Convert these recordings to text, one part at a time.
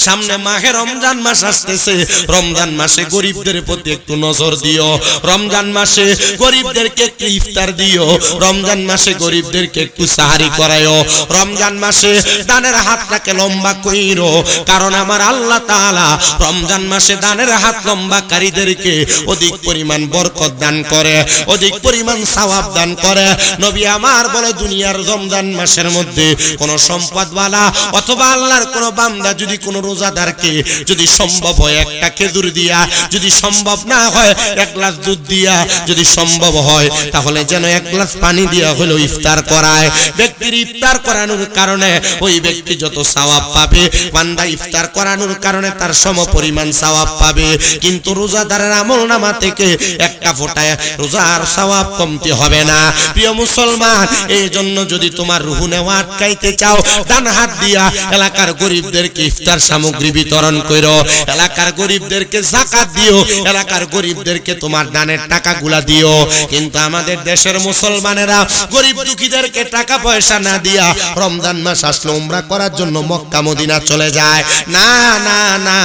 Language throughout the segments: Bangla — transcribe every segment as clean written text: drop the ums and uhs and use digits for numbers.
সামনে মাহে রমজান মাস আসতেছে, রমজান মাসে গরিবদের প্রতি একটু নজর দিও, রমজান মাসে গরিবদেরকে একটু ইফতার দিও, রমজান মাসে গরিবদেরকে একটু সাহারি করায়ও, রমজান মাসে দানের হাতটাকে লম্বা কইরো, কারণ আমার আল্লাহ তাআলা রমজান মাসে দানের হাত লম্বাকারীদেরকে অধিক পরিমাণ বরকত দান করে, অধিক পরিমাণ সওয়াব দান করে। নবী আমার বলে দুনিয়ার রমজান মাসের মধ্যে কোন সম্পদওয়ালা অথবা আল্লাহর কোন বান্দা যদি কোন রোজাদারকে যদি সম্ভব হয় একটা খেজুর দিয়া, যদি সম্ভব না হয় এক গ্লাস দুধ দিয়া, যদি সম্ভব হয় তাহলে যেন এক গ্লাস পানি দিয়া হলো ইফতার করায়, ব্যক্তির ইফতার করানোর কারণে ওই ব্যক্তি যত সওয়াব পাবে, বান্দা ইফতার করানোর কারণে তার সমপরিমাণ সওয়াব পাবে। কিন্তু রোজাদারের আমলনামা থেকে একটা ফোঁটায় রোজার সওয়াব কমতি হবে না। প্রিয় মুসলমান, এই জন্য যদি তোমার রুহ নেওয়া আটকাইতে চাও, ডান হাত দিয়া এলাকার গরিবদেরকে ইফতার সামগ্রী বিতরণ করো, এলাকার গরিবদেরকে যাকাত দিও, এলাকার গরিবদেরকে তোমার দানের টাকাগুলা দিও। কিন্তু আমাদের দেশের মুসলমানেরা গরিব দুঃখীদেরকে টাকা পয়সা না দিয়া রমজান মাস আসলে উমরা করার জন্য মক্কা মদিনা চলে যায়। না না না,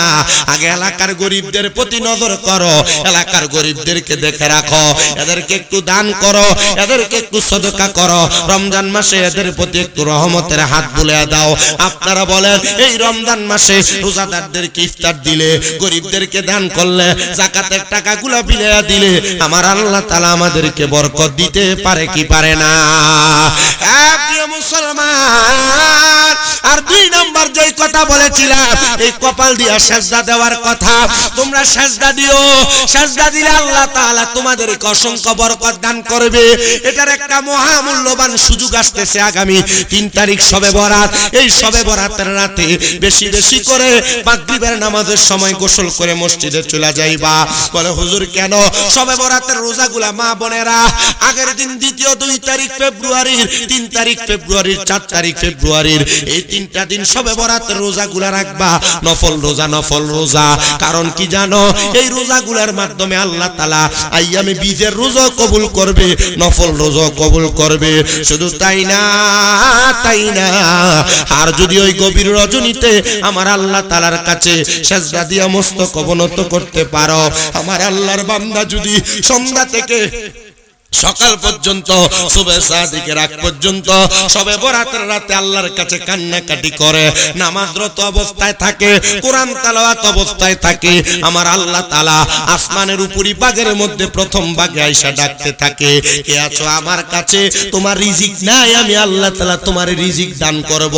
আগে এলাকার গরিবদের প্রতি নজর করো, এলাকার গরিবদেরকে দেখে রাখো, এদেরকে একটু দান করো, এদেরকে একটু সদকা করো, রমজান মাসে এদের প্রতি একটু রহমতের হাত বুলিয়ে দাও। আপনারা বলেন, এই রমজান মাসে রোজাদারদেরকে ইফতার দিলে, গরিবদেরকে দান করলে, যাকাতের টাকাগুলা বিলিয়ে দিলে আমার আল্লাহ তাআলা আমাদেরকে বরকত দিতে পারে কি পারে না? প্রিয় মুসলমান, আর দুই নম্বর যেই কথা বলেছিলাম, এই কপাল দিয়া সেজদা দেওয়ার কথা, তোমরা সেজদা দিও, সেজদা দিলে আল্লাহ তাআলা তোমাদেরকে অসংখ্য বরকত দান করবে। এটার একটা মহামূল্যবান সুযোগ আসতেছে আগামী 3 তারিখ শবে বরাত। এই শবে বরাতের রাতে বেশি বেশি করে মাগরিবের নামাজের সময় গোসল করে মসজিদে চলে যাইবা। বলে হুজুর কেন? শবে বরাতের রোজাগুলা মা বোনেরা আগের দিন দ্বিতীয় 2 তারিখ ফেব্রুয়ারির, 3 তারিখ ফেব্রুয়ারির, 4 তারিখ ফেব্রুয়ারির, এই 3টা দিন শবে বরাতের রোজাগুলা রাখবা। নফল রোজা, নফল রোজা। কারণ কি জানো? এই রোজাগুলার মাধ্যমে আল্লাহ তাআলা আইয়ামে বীজের রোজা কবুল করবে, নফল রোজা কবুল করবে। শুধু তাই না, তাই না, আর যদি ওই গভীর রজনীতে আমার আল্লাহ তাআলার কাছে সেজদা দিয়া মস্তক অবনত করতে পারো, আমার আল্লাহর বান্দা যদি সন্ধ্যা থেকে সকাল পর্যন্ত, সুবহ সাদিকের আগ পর্যন্ত শবে বরাতের রাতে আল্লাহর কাছে কান্নাকাটি করে, নামাজরত অবস্থায় থাকে, কোরআন তেলাওয়াত অবস্থায় থাকে, আমার আল্লাহ তাআলা আসমানের উপরি ভাগের মধ্যে প্রথম ভাগে আয়েশা ডাকতে থাকে, কে আছো আমার কাছে? তোমার রিজিক নাই, আমি আল্লাহ তাআলা তোমার রিজিক দান করব।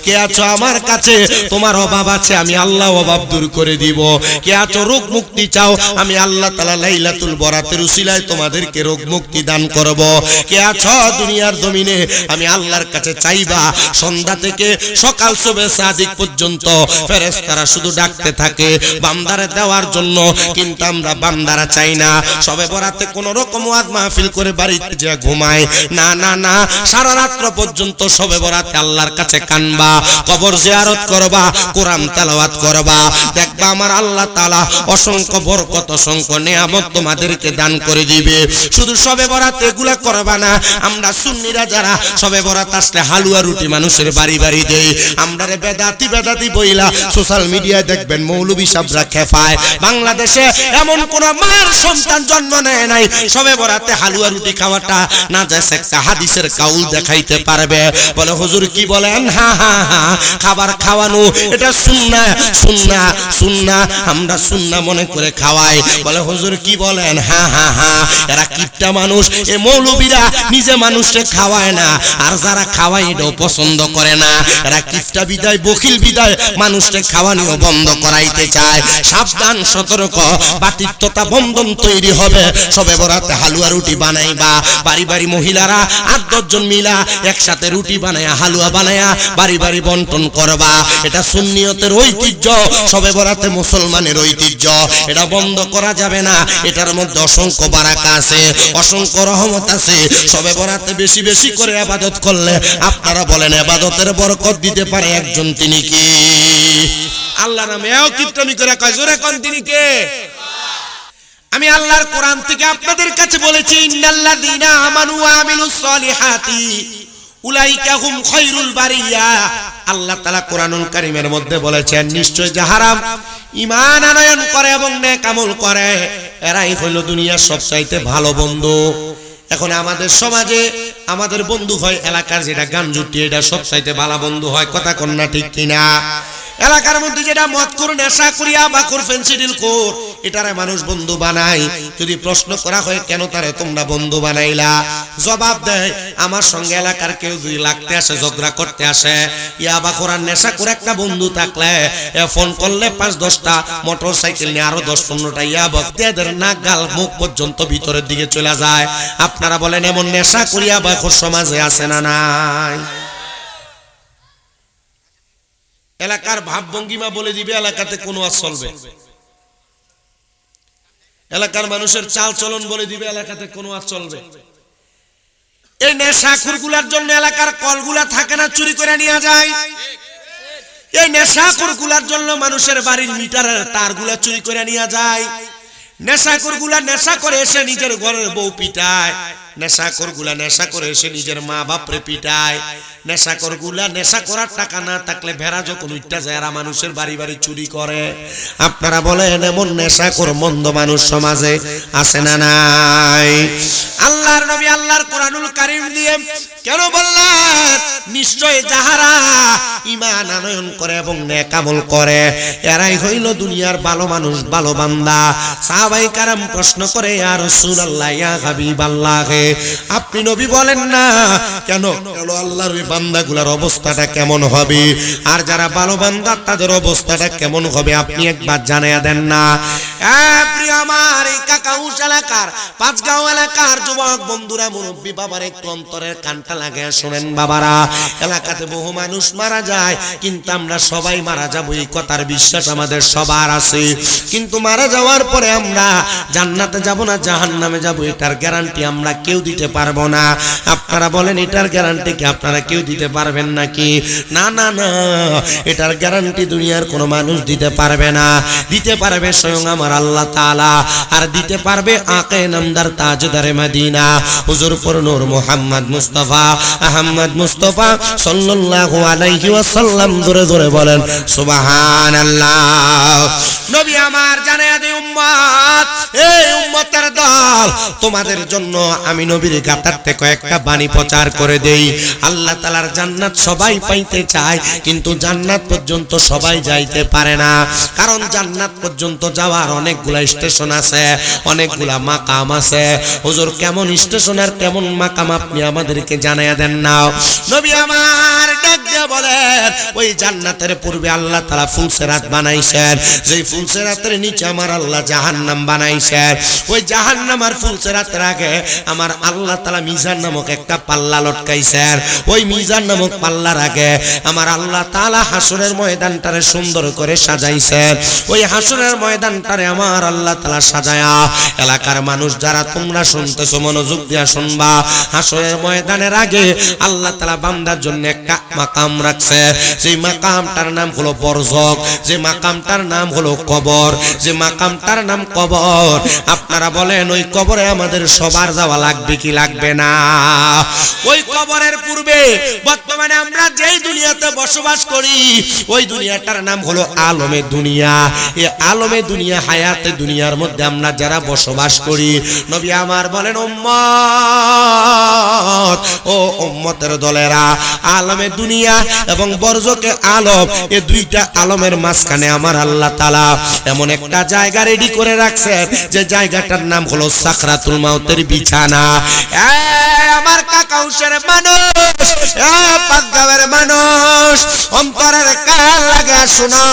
কে আছো আমার কাছে? তোমার অভাব আছে, আমি আল্লাহ অভাব দূর করে দিব। কে আছো রোগ মুক্তি চাও? আমি আল্লাহ তাআলা লাইলাতুল বরাতের উসিলায় তোমাদেরকে রোগ মুক্তি দান করব। কে আছো দুনিয়ার জমিনে? আমি আল্লাহর কাছে চাইবা। সন্ধ্যা থেকে সকাল সুবহ সাদিক পর্যন্ত ফেরেশতারা শুধু ডাকতে থাকে বান্দারে দেওয়ার জন্য, কিন্তু আমরা বান্দারা চাই না। শবে বরাতে কোন রকম ওয়াজ মাহফিল করে বাড়িতে যা ঘুমায় না, না না, সারা রাত পর্যন্ত শবে বরাতে আল্লাহর কাছে কানবা, কবর জিয়ারত করবা, কোরআন তেলাওয়াত করবা, দেখবা আমার আল্লাহ তাআলা অসংখ্য বরকত, অসংখ্য নিয়ামত তোমাদেরকে দান করে দিবে। শুধু শবে বরাত এগুলা করবা না। আমরা সুন্নিরা যারা শবে বরাত আসলে হালুয়া রুটি মানুষের বাড়ি বাড়ি দেই, আমরারে বেদাতি বেদাতি বইলা সোশ্যাল মিডিয়ায় দেখবেন মৌলভী সাহেবরা খেপায়। বাংলাদেশে এমন কোন মায়ের সন্তান জন্ম নেয় নাই শবে বরাতে হালুয়া রুটি খাওয়াটা না যায় একটা হাদিসের কাউল দেখাইতে পারবে। বলে হুজুর কি বলেন? হ্যাঁ হ্যাঁ হ্যাঁ, খাবার খাওয়ানো এটা সুন্নাহ, সুন্নাহ, সুন্নাহ, আমরা সুন্নাহ মনে করে খাওয়াই। বলে হুজুর কি বলেন? হ্যাঁ হ্যাঁ হ্যাঁ, এরা কিপটা মানুষ, এ মৌলবীরা নিজে মানুষকে খাওয়ায় না, আর যারা খাওয়ায় এটাও পছন্দ করে না। এরা কিপটা বিদায়, বকিল বিদায় মানুষকে খাওয়ানিও বন্ধ করাইতে চায়। সাবধান, সতর্ক, বাতিত্বতা বন্ধন তৈরি হবে। শবে বরাতে হালুয়া রুটি বানাইবা, বাড়ি বাড়ি মহিলারা 8-10 জন মিলা একসাথে রুটি বানায়া, হালুয়া বানায়া বাড়ি বাড়ি বন্টন করবা। এটা সুন্নিয়তের ঐতিহ্য, শবে বরাতে মুসলমানের ঐতিহ্য, এটা বন্ধ করা যাবে না। এটার মধ্যে অসংখ্য বারাকা আছে, অসংখ্য রহমত আছে। শবে বরাতে বেশি বেশি করে ইবাদত করলে আপনারা বলেন ইবাদতের বরকত দিতে পারে একজন, তিনি কি? আল্লাহ নামে এও কীর্তনি করে কয়, জোরে কোন তিনি কে? আমি আল্লাহর কোরআন থেকে আপনাদের কাছে বলেছি, ইন্নাল্লাযীনা আমানু ওয়া আমিলুস সলিহাতি উলাইকা হুম খায়রুল বারিয়া। আল্লাহ তাআলা কোরআনুল কারীমের মধ্যে বলেছেন, নিশ্চয় যাহারা ঈমান আনয়ন করে এবং নেক আমল করে এরাই হলো দুনিয়ার সবচাইতে ভালো বন্ধু। এখন আমাদের সমাজে আমাদের বন্ধু হয় এলাকার যেটা গাঞ্জুটি, এটা সবচাইতে ভালো বন্ধু হয়। কথা কোন না ঠিক কিনা? এলাকার মধ্যে যেটা মদ করে নেশা করিয়া বা কর ফেন্সিডিল কর, এটারে মানুষ বন্ধু বানায়। যদি প্রশ্ন করা হয় কেন তারে তোমরা বন্ধু বানাইলা, জবাব দেয় আমার সঙ্গে এলাকার কেউ যদি লাগতে আসে, ঝগড়া করতে আসে, ইয়াবা করার নেশা করে একটা বন্ধু থাকলে ফোন করলে 5-10টা মোটর সাইকেল নিয়ে আরো 10-15টা ইয়াবা এদের নাক গাল মুখ পর্যন্ত ভিতরের দিকে চলে যায়। আপনারা বলেন এমন নেশা করিয়া বা সমাজে আছে না নাই? এলাকার ভাবভঙ্গিমা বলে দিবে এলাকাতে কোন ওয়াজ চলবে, এলাকার মানুষের চাল চলন বলে দিবে এলাকাতে কোন ওয়াজ চলবে। এই নেশাখোরগুলার জন্য এলাকার কলগুলা থাকে না, চুরি করে নিয়ে যায়। এই নেশাখোরগুলার জন্য মানুষের বাড়ির মিটারের তারগুলা চুরি করে নিয়ে যায়। নেশাখোরগুলা নেশা করে এসে নিজের ঘরের বউ পিটায়, নেশাখোরগুলা নেশা করে এসে নিজের মা বাপরে পিটায়। নেশাখোরগুলা নেশা করার টাকা না থাকলে ভেড়া যখন উঠটা যায় এরা মানুষের বাড়ি বাড়ি চুরি করে। আপনারা বলেন এমন নেশাখোর মন্দ মানুষ সমাজে আছে না নাই? আল্লাহর নবী আল্লাহর কোরআনুল কারীম দিয়ে কেন বললেন নিশ্চয় যাহারা ঈমান আনয়ন করে এবং নেক আমল করে এরাই হইল দুনিয়ার ভালো মানুষ, ভালো বান্দা। সাহাবায়ে কেরাম প্রশ্ন করে, ইয়া রাসূলুল্লাহ, ইয়া হাবিবাল্লাহ, আপনি নবী বলেন না কেন আল্লাহর ওই বান্দাগুলোর অবস্থাটা কেমন হবে, আর যারা ভালো বান্দা তাদের অবস্থাটা কেমন হবে আপনি একবার জানাইয়া দেন না? প্রিয় আমার এই কাকাউস এলাকার, পাঁচগাঁও এলাকার যুবক বন্ধুরা, মুরব্বী বাবার একটু অন্তরের কানটা লাগায় শুনেন বাবারা। এলাকাতে বহু মানুষ মারা যায়, কিন্তু আমরা সবাই মারা যাবো এই কথার বিশ্বাস আমাদের সবার আছে। কিন্তু মারা যাওয়ার পরে আমরা জান্নাতে যাব না জাহান্নামে যাব এটার গ্যারান্টি আমরা কেউ দিতে পারবো না। আপনারা বলেন এটার গ্যারান্টি কি আপনারা কেউ দিতে পারবেন নাকি? না না না, এটার গ্যারান্টি দুনিয়ার কোনো মানুষ দিতে পারবে না। দিতে পারবে স্বয়ং আমার আল্লাহ তাআলা, আর দিতে পারবে আকে নামদার তাজদারে মদিনা হুজুর পর নূর মুহাম্মদ মুস্তাফা আহমদ মুস্তাফা সাল্লাল্লাহু আলাইহি ওয়াসাল্লাম। জোরে জোরে বলেন সুবহানাল্লাহ। নবী আমার জানায়া দে উম্মত, এই উম্মতের দল, তোমাদের জন্য আমি নবীর গাতার থেকে একটা বাণী প্রচার করে দেই। আল্লাহ তাআলার জান্নাত সবাই পাইতে চায়, কিন্তু জান্নাত পর্যন্ত সবাই যাইতে পারে না। কারণ জান্নাত পর্যন্ত যাওয়ার অনেকগুলা স্টেশন আছে, অনেকগুলা মাকাম আছে। হুজুর কেমন স্টেশন আর কেমন মাকাম আপনি আমাদেরকে জানাইয়া দেন না। নবী আমার ডাক দিয়া বলেন, ওই জান্নাতের পূর্বে আল্লাহ তাআলা ফুলসেরাত বানাইছেন, যেই ফুলসেরাতের নিচে আমার আল্লাহ জাহান্নাম বানাইছেন। ওই জাহান্নাম আর ফুলসেরাতের আগে আমার আল্লাহ তাআলা মিজান নামক একটা পাল্লা লটকাইছেন। ওই মিজান নামক পাল্লার আগে আমার আল্লাহ তাআলা হাসরের ময়দানটারে সুন্দর করে সাজাইছেন। ওই হাসরের ময়দানটারে আমার আল্লাহ তাআলা সাজায়া, এলাকার মানুষ যারা তোমরা শুনতেছো মনোযোগ দিয়া শুনবা, হাসরের ময়দানের আগে আল্লাহ তাআলা বান্দার জন্য একটা মাকাম রাখছে। যে মাকামটার নাম হলো বরজক, যে মাকামটার নাম হলো কবর, যে মাকামটার নাম কবর। আপনারা বলেন ওই কবরে আমাদের সবার যাওয়া লাগবে কি লাগবে না? ওই কবরের পূর্বে বর্তমানে আমরা যেই দুনিয়াতে বসবাস করি ওই দুনিয়াটার নাম হলো আলমে দুনিয়া। এই আলমে দুনিয়া, হায়াতে দুনিয়ার মধ্যে আমরা যারা বসবাস করি, নবী আমার বলেন উম্মত, ও উম্মতের দলেরা, আলমে দুনিয়া এবং বরজকে আলম, এই দুইটা আলমের মাঝখানে আমার আল্লাহ তাআলা এমন একটা জায়গা রেডি করে রাখছেন যে জায়গাটার নাম হলো সাকরাতুল মাউতের বিছানা। আমার কাকাউসের মানুষ, পাঁচগাঁওয়ের মানুষ, অন্তরের কান লাগা শোনো,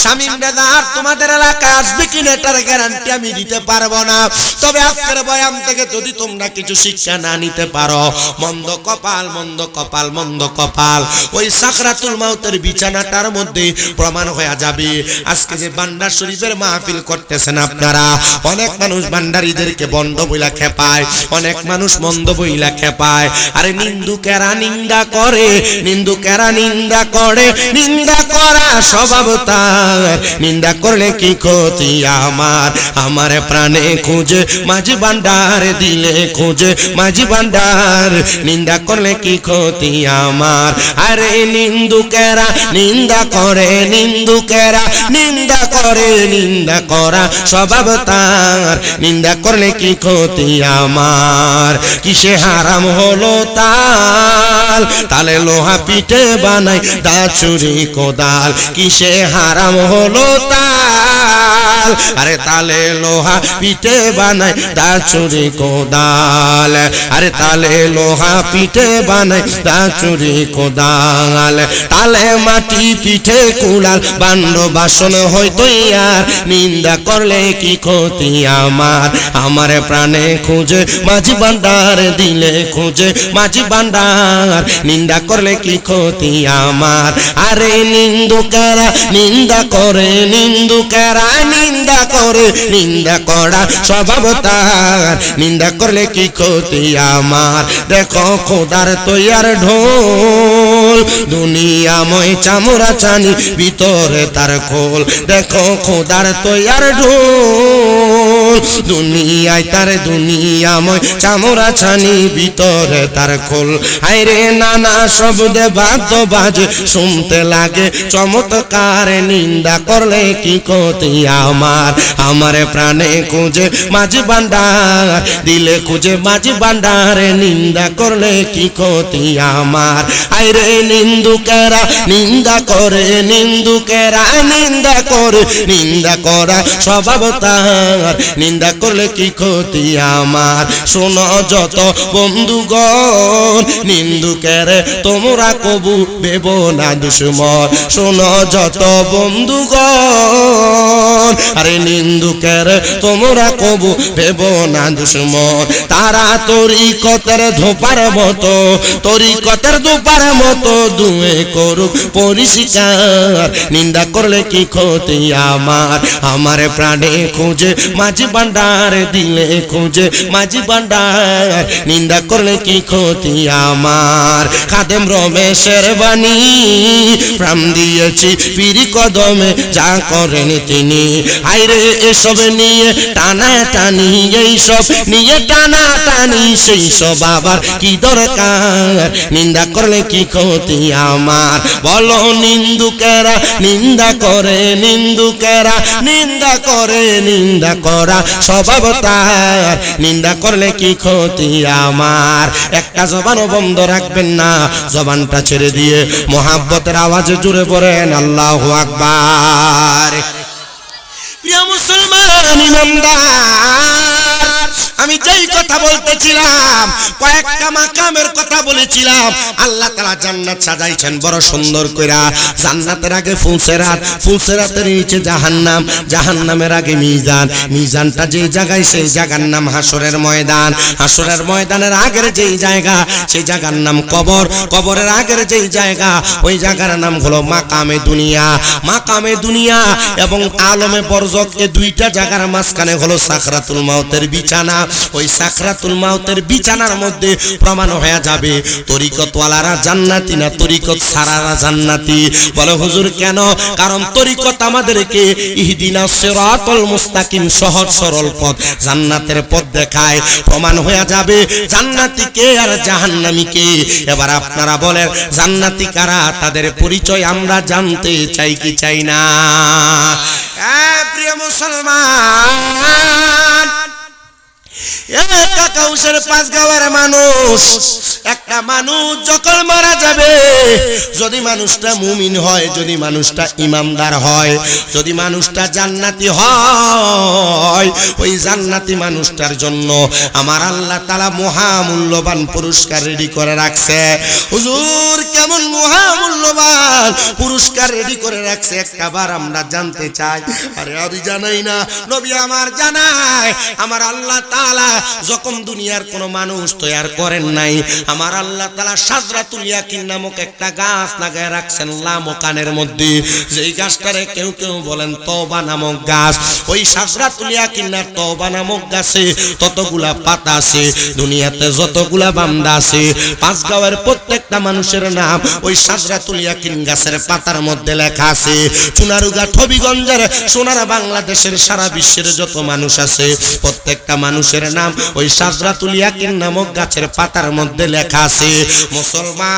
শামীম দাদার তোমাদের এলাকা আসবে কিনা এটার গ্যারান্টি আমি দিতে পারবো না। তবে আজকের বয়ান থেকে যদি তোমরা কিছু শিক্ষা না নিতে পারো, মন্দ কপাল, মন্দ কপাল, মন্দ কপাল। ওই সাকরাতুল মাউতের বিছানাটার মধ্যে প্রমাণ হয়ে যাবে। আজকে যে ভান্ডার শরীফের মাহফিল করতেছেন আপনারা, অনেক মানুষ ভান্ডারীদেরকে বন্ধ বইলা খেপায়, অনেক মানুষ মন্দ বইলা খেপায়। আরে নিন্দুকেরা নিন্দা করে, নিন্দুকেরা নিন্দা করে, নিন্দা করা স্বভাব তার, নিন্দা করলে কি ক্ষতি আমার? আমার প্রাণে খুঁজে মাঝি ভান্ডার দিলে খুঁজে মাঝি ভান্ডার নিন্দা করলে কি ক্ষতি আমার আরে নিন্দুকেরা নিন্দা করে নিন্দুকেরা নিন্দা করে নিন্দা করা স্বভাব তার নিন্দা করলে কি ক্ষতি আমার কিসে হারাম হলো তাল তালে লোহা পিঠে বানাই দা ছুরি কোদাল কিসে হারাম হলো তাল আরে তালে লোহা পিঠে বানাই দা ছুরি কোদাল আরে তালে লোহা পিঠে বানাই দা ছুরি কোদাল তালে মাটি পিঠে কুড়াল বান্ড বাসন হয়তো আর নিন্দা করলে কি ক্ষতি আমার আমার প্রাণে খুঁজে মাঝি ভান্ডার দিলে খুঁজে মাঝি ভান্ডার নিন্দা করলে কি ক্ষতি আমার আরে নিন্দুকেরা নিন্দা করে নিন্দুকেরা নিন্দা করে নিন্দা করা স্বভাব তার নিন্দা করলে কি ক্ষতি আমার দেখো খোদার তৈয়ার ঢোল দুনিয়াময় চামড়া চানি ভিতরে তার খোল দেখো খোদার তৈয়ার ঢোল দুনিয়ায় তার দুনিয়াময় চামড়া ছানি ভিতরে তার খোল হায়রে নানা শব্দে বাদ্য বাজে শুনতে লাগে চমৎকার নিন্দা করলে কি ক্ষতি আমার আমার প্রাণে খুঁজে মাঝি ভান্ডার দিলে খুঁজে মাঝি ভান্ডার নিন্দা করলে কি ক্ষতি আমার হায়রে নিন্দুকেরা নিন্দা করে নিন্দুকেরা নিন্দা করে নিন্দা করা স্বভাব তার নিন্দা করলে কি ক্ষতি আমার শোনো যত বন্ধুগণ নিন্দুকেরে তোমরা কবু ভেব না দুশ্মন শোনো যত বন্ধুগণ আরে নিন্দুকেরে তোমরা কবু ভেব না দুশ্মন তারা তরিকতের ধোপার মতো তরিকতের ধোপার মতো দুয়ে করুক পরিষ্কার নিন্দা করলে কি ক্ষতি আমার আমার প্রাণে খুঁজে মাঝি ভান্ডার দিলে খুঁজে মাঝি ভান্ডার নিন্দা করলে কি ক্ষতি আমার খাদেম রমেশের বাণী প্রাণ দিয়েছি পীরি কদমে যা করেন তিনি হায়রে এসব নিয়ে টানা টানি এইসব নিয়ে টানা টানি সেই সব আবার কি দরকার নিন্দা করলে কি ক্ষতি আমার বলো নিন্দুকেরা নিন্দা করে নিন্দুকেরা নিন্দা করে নিন্দা করা স্বভাব তার নিন্দা করলে কি ক্ষতি আমার একটা জবানও বন্ধ রাখবেন না জবানটা ছেড়ে দিয়ে মোহাব্বতের আওয়াজে জুড়ে পড়েন আল্লাহু আকবার প্রিয় মুসলমান ইমানদার আমি যেই কথা বলতেছিলাম কয়েকটা মাকামের কথা বলেছিলাম আল্লাহ তাআলা জান্নাত সাজাইছেন বড় সুন্দর কইরা জান্নাতের আগে ফুলসেরাত ফুলসেরাতের নিচে জাহান্নাম জাহান্নামের আগে মিজান মিজানটা যে জায়গায় সেই জায়গার নাম হাসরের ময়দান হাসরের ময়দানের আগের যেই জায়গা সেই জায়গার নাম কবর কবরের আগের যেই জায়গা ওই জায়গার নাম হলো মাকামে দুনিয়া এবং আলমে বরজখ এই দুইটা জায়গার মাঝখানে হলো সাকরাতুল মাউতের বিছানা ওই সাকরাতুল মাউতের বিছানার মধ্যে প্রমাণ হয়ে যাবে তরিকতওয়ালারা জান্নাতি না তরিকত সারারা জান্নাতি বলে হুজুর কেন কারণ তরিকত আমাদেরকে ইহদিনাস সিরাতাল মুস্তাকিম সহজ সরল পথ জান্নাতের পথ দেখায় প্রমাণ হয়ে যাবে জান্নাতি কে আর জাহান্নামী কে এবার আপনারা বলেন জান্নাতি কারা তাদের পরিচয় আমরা জানতে চাই কি চাই না প্রিয় মুসলমান কাউসের পাঁচ গাঁয়ের মানুষ একটা মানুষ যখন মারা যাবে যদি মানুষটা মুমিন হয় যদি মানুষটা ইমানদার হয় যদি মানুষটা জান্নাতি হয় ওই জান্নাতি মানুষটার জন্য আমার আল্লাহ তাআলা মহামূল্যবান পুরস্কার রেডি করে রাখছে হুজুর কেমন মহামূল্যবান পুরস্কার রেডি করে রাখছে একবার আমরা জানতে চাই আরে আমি জানাই না নবী আমার জানায় আমার আল্লাহ তাআলা যখন দুনিয়ার কোন মানুষ তৈরি করেন নাই আমার আল্লাহ তাআলা শাজরাতুল ইয়াকিন নামক একটা গাছ লাগায় রাখছেন লামকানের মধ্যে যেই গাছটারে কেউ কেউ বলেন তওবা নামক গাছ ওই শাজরাতুল ইয়াকিন আর তওবা নামক গাছে ততগুলা পাতা আছে দুনিয়াতে যতগুলা বান্দা আছে পাঁচ গাঁয়ের প্রত্যেকটা মানুষের নাম ওই শাজরাতুল ইয়াকিন গাছের পাতার মধ্যে লেখা আছে চুনারুঘাট হবিগঞ্জের সোনার বাংলাদেশের সারা বিশ্বের যত মানুষ আছে প্রত্যেকটা মানুষের নাম আজম ওই শাজরাতুল ইয়াকিন নামক গাছের পাতার মধ্যে লেখা আছে, মুসলমান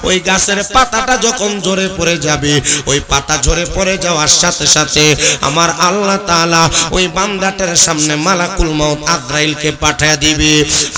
ওই গাছের পাতাটা যখন ঝরে পড়ে যাবে, ওই পাতা ঝরে পড়ে যাওয়ার সাথে সাথে আমার আল্লাহ তাআলা ওই বান্দাটার সামনে মালাকুল মউত আজরাইলকে পাঠিয়ে দিবে।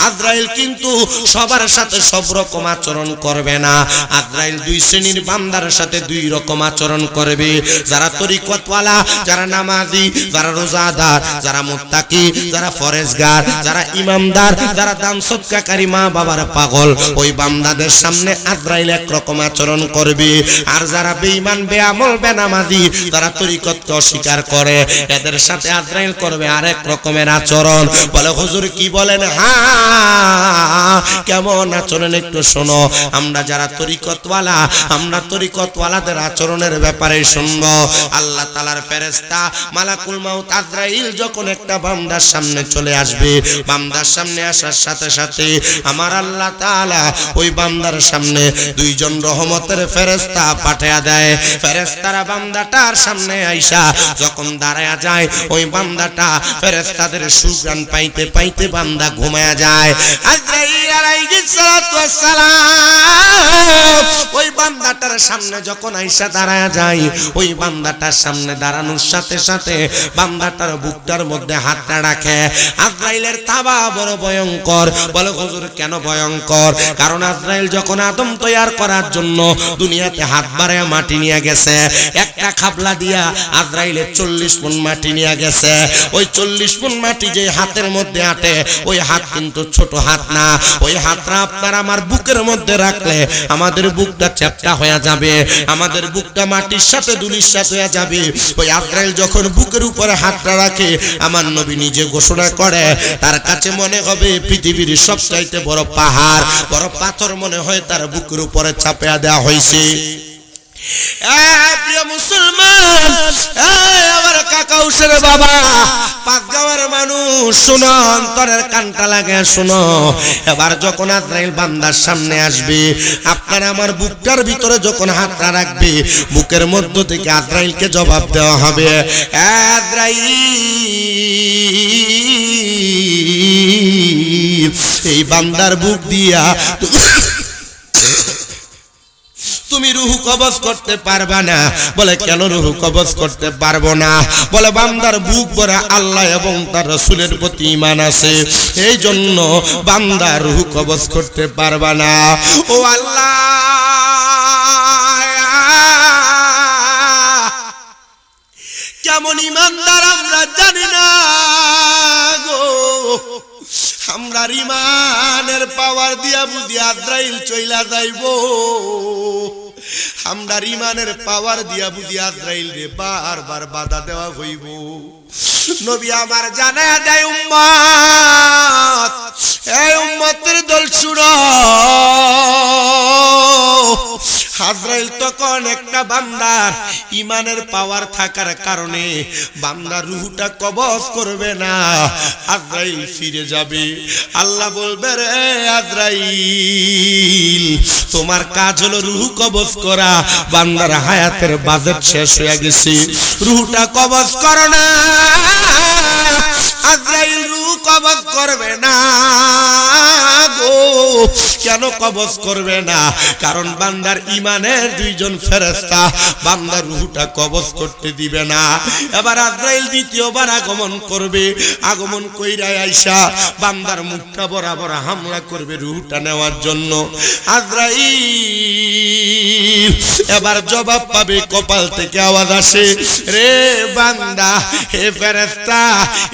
আজরাইল কিন্তু সবার সাথে সব রকম আচরণ করবে না। আজরাইল দুই শ্রেণীর বান্দার সাথে দুই রকম আচরণ করবে, যারা তরিকতওয়ালা, যারা নামাজি, যারা রোজাদার, যারা মুত্তাকি, যারা ফরেজগার, যারা ইমামদার, যারা দান সদকাকারী, মা বাবার পাগল, ওই বান্দাদের সামনে আজরাইল এক রকম আচরণ করবে। আর যারা বেঈমান, বেআমল, বেনামাজি, যারা তরিকতকে অস্বীকার করে, এদের সাথে আজরাইল করবে আরেক রকমের আচরণ। বলে হুজুর কি বলেন? হ্যাঁ, কেমন আচরণ একটু শোনো। আমরা যারা তরিকতওয়ালা, আমরা তরিকতওয়ালাদের আচরণের ব্যাপারে শুনবো। আল্লাহ তাআলার ফেরেশতা মালাকুল মউত আজরাইল যখন একটা বান্দার সামনে চলে আসবে, বান্দার সামনে আসার সাথে সাথে আমার আল্লাহ তাআলা ওই বান্দার সামনে দুইজন রহমতের ফেরেশতা পাঠিয়ে দেয়। ফেরেশতারা বান্দাটার সামনে আইসা যখন দাঁড়ায়া যায়, ওই বান্দাটা ফেরেশতাদের সুঘ্রাণ পাইতে পাইতে বান্দা ঘুমায়া যায়। আজরাইল আলাইহিস সালাতু ওয়াস সালাম ওই বান্দাটার সামনে যখন আইসা দাঁড়ায়া যায়, ওই বান্দাটার সামনে দাঁড়ানোর সাথে সাথে বান্দাটার বুকটার মধ্যে হাতটা রাখে। আজরাইলের তাবা বড় ভয়ঙ্কর। বলে হুজুর কেন ভয়ঙ্কর? কারণ আজরাইল যখন আদম তৈয়ার করার জন্য দুনিয়াতে হাত বাড়ায় মাটি নিয়ে গেছে, একটা খাবলা দিয়া আজরাইলে 40 মণ মাটি নিয়ে গেছে। ওই 40 মণ মাটি যে হাতের মধ্যে আটে, ওই হাত কিন্তু ছোট হাত না। ওই হাতটা আপনার আমার বুকের মধ্যে রাখলে আমাদের বুকটা চ্যাপটা হয়ে যাবে, আমাদের বুকটা মাটির সাথে দুলিশাত হয়ে যাবে। ওই আজরাইল যখন বুকের উপরে হাতটা রাখে, আমার নবী নিজে ঘোষণা করে, তার কাছে মনে হবে পৃথিবীর সবচাইতে বড় পাহাড়, বড় পাথর মনে হয় তার বুকের উপরে চাপিয়ে দেওয়া হয়েছে। প্রিয় মুসলমান, আমার কাকা উসের বাবা, পাঁচগাঁওয়ের মানুষ, শুনো, অন্তরের কানটা লাগে শুনো। এবার যখন আজরাইল বান্দার সামনে আসবে, আপনার আমার বুকটার ভিতরে যখন হাতটা রাখবে, বুকের মধ্য থেকে আজরাইলকে জবাব দেওয়া হবে, আজরাইল এই বান্দার বুক দিয়া তুমি রূহ কবজ করতে পারবা না। বলে কেন রূহ কবজ করতে পারবো না? বলে বান্দার বুক ভরা আল্লাহ এবং তার রাসূলের প্রতি ঈমান আছে, এই জন্য বান্দা রূহ কবজ করতে পারবা না। ও আল্লাহ, কেমন ঈমানদার আমরা জানি না গো। আমরা ঈমানের পাওয়ার দিয়া বুঝি আজরাইল চইলা যাইবো, আমরা ঈমানের পাওয়ার দিয়া বুঝি আজরাইল রে বারবার বাধা দেওয়া হইব। নবী আমার জানায়া দেয়, উম্মত, এই উম্মতের দল শুনো, আজরাইল তখন একটা বান্দার ঈমানের পাওয়ার থাকার কারণে বান্দার রূহটা কবজ করবে না, আজরাইল ফিরে যাবে। আল্লাহ বলবে, রে আজরাইল, তোমার কাজ হলো রূহ কবজ করা, বান্দার হায়াতের বাজেট শেষ হয়ে গেছে, রূহটা কবজ করো না। আজরাইল রূহ কবজ করবে না গো। কেন কবজ করবে না? কারণ বান্দার ঈমানের দুইজন ফেরেশতা বান্দার রূহটা কবজ করতে দিবে না। এবার আজরাইল দ্বিতীয়বার আগমন করবে, আগমন কইরা আইসা বান্দার মুখটা বরাবর হামলা করবে রূহটা নেওয়ার জন্য। আজরাইল এবার জবাব পাবে, কপাল থেকে আওয়াজ আসে, রে বান্দা, হে ফেরেশতা,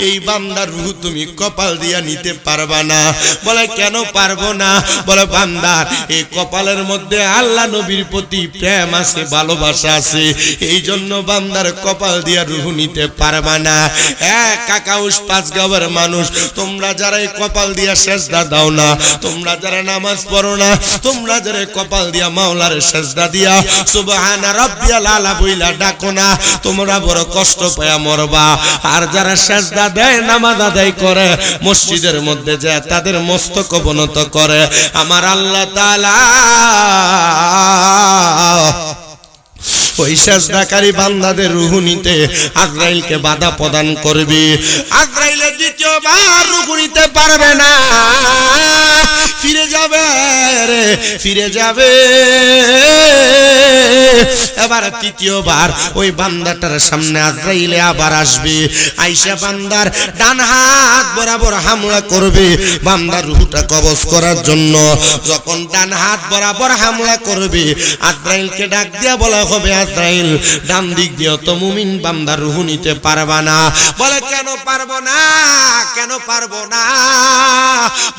এই বান্দার রূহ তুমি কপাল দিয়া নিতে পারবা না। বলে কেন পারবো না? বলে বান্দার এই কপালের মধ্যে আল্লাহ নবীর প্রতি প্রেম আছে, ভালোবাসা আছে, এই জন্য বান্দার কপাল দিয়া রূহ নিতে পারবা না। কাকাউস পাঁচগাঁওয়ের মানুষ, তোমরা যারা এই কপাল দিয়া সেজদা দাও না, তোমরা যারা নামাজ পড়ো না, তোমরা যারা কপাল দিয়া মাওলার সেজদা দিয়া সুবহান রাব্বিয়াল আলা বইলা ডাকো না, তোমরা বড় কষ্ট পায়া মরবা। আর যারা সেজদা দেয়, নামাজ আদায় করে, মসজিদের মধ্যে যায় তাদের মস্তক অবনত করে, আমার আল্লাহ তাআলা ওই সেজদাকারী বান্দাদের রূহ নিতে আজরাইলকে বাধা প্রদান করবে। আজরাইল দ্বিতীয়বার রূহ নিতে পারবে না, ফিরে যাবে রে, ফিরে যাবে। এবার তৃতীয়বার ওই বান্দাটার সামনে আজরাইল আবার আসবে, আইসা বান্দার ডান হাত বরাবর হামলা করবে বান্দার রূহটা কবজ করার জন্য। যখন ডান হাত বরাবর হামলা করবে আজরাইলকে ডাক দিয়া বলা হবে, আজরাইল ডান দিক দিয়ে তো মুমিন বান্দার রূহ নিতে পারবা না। বলে কেন পারবো না, কেন পারবো না?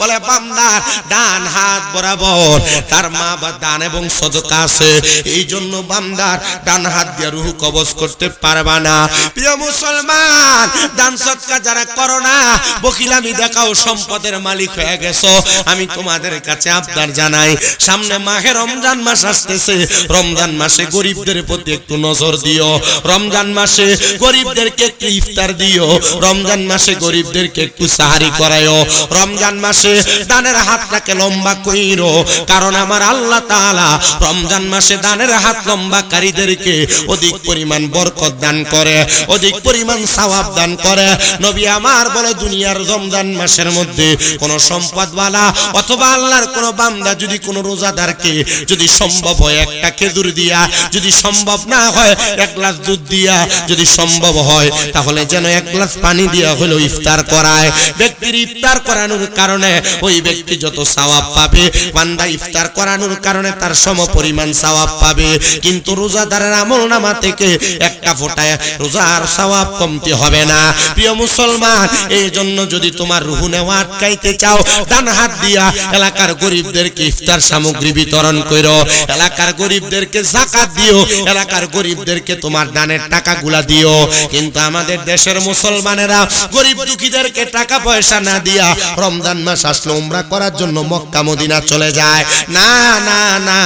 বলে বান্দার ডান হাত বরাবর তার মা বা দান এবং সদকা আছে, এই জন্য বান্দার ডান হাত দিয়ে রূহ কবজ করতে পারবা না। প্রিয় মুসলমান, দান সদকা যারা করো না, বকিলামি দেখাও, সম্পদের মালিক হয়ে গেছো, আমি তোমাদের কাছে আবদার জানাই, সামনে মাহে রমজান মাস আসতেছে, রমজান মাসে গরিবদের প্রতি একটু নজর দিও, রমজান মাসে গরিবদেরকে একটু ইফতার দিও, রমজান মাসে গরিবদেরকে একটু সাহারি করায়ও, রমজান মাসে দানের হাতটাকে লম্বা কইরো, কারণ আমার আল্লাহ তাআলা রমজান মাসে দানের হাত লম্বাকারীদেরকে অধিক পরিমাণ বরকত দান করে, অধিক পরিমাণ সওয়াব দান করে। নবী আমার বলে, দুনিয়ার রমজান মাসের মধ্যে কোন সম্পদওয়ালা অথবা আল্লাহর কোন বান্দা যদি কোন রোজাদারকে যদি সম্ভব হয় একটা খেজুর দিয়া, যদি সম্ভব না হয় এক গ্লাস দুধ দিয়া, যদি সম্ভব হয় তাহলে যেন এক গ্লাস পানি দিয়া হলো ইফতার করায়, ব্যক্তির ইফতার করানোর কারণে ওই ব্যক্তি যত সওয়াব পাবে, বান্দা ইফতার করানোর কারণে তার সমপরিমাণ সওয়াব পাবে। কিন্তু রোজাদারের আমলনামা থেকে একটা ফোঁটায় রোজার সওয়াব কমতি হবে না। প্রিয় মুসলমান, এই জন্য যদি তোমার রূহ নেওয়া আটকাইতে চাও, ডান হাত দিয়া এলাকার গরিবদেরকে ইফতার সামগ্রী বিতরণ করো, এলাকার গরিবদেরকে যাকাত দিও, এলাকার গরিবদেরকে তোমার দানের টাকাগুলা দিও। কিন্তু আমাদের দেশের মুসলমানেরা গরিব দুঃখীদেরকে টাকা পয়সা না দিয়া রমজান মাস আসলে উমরা করার জন্য মক্কা মদিনা চলে যায়। না না না,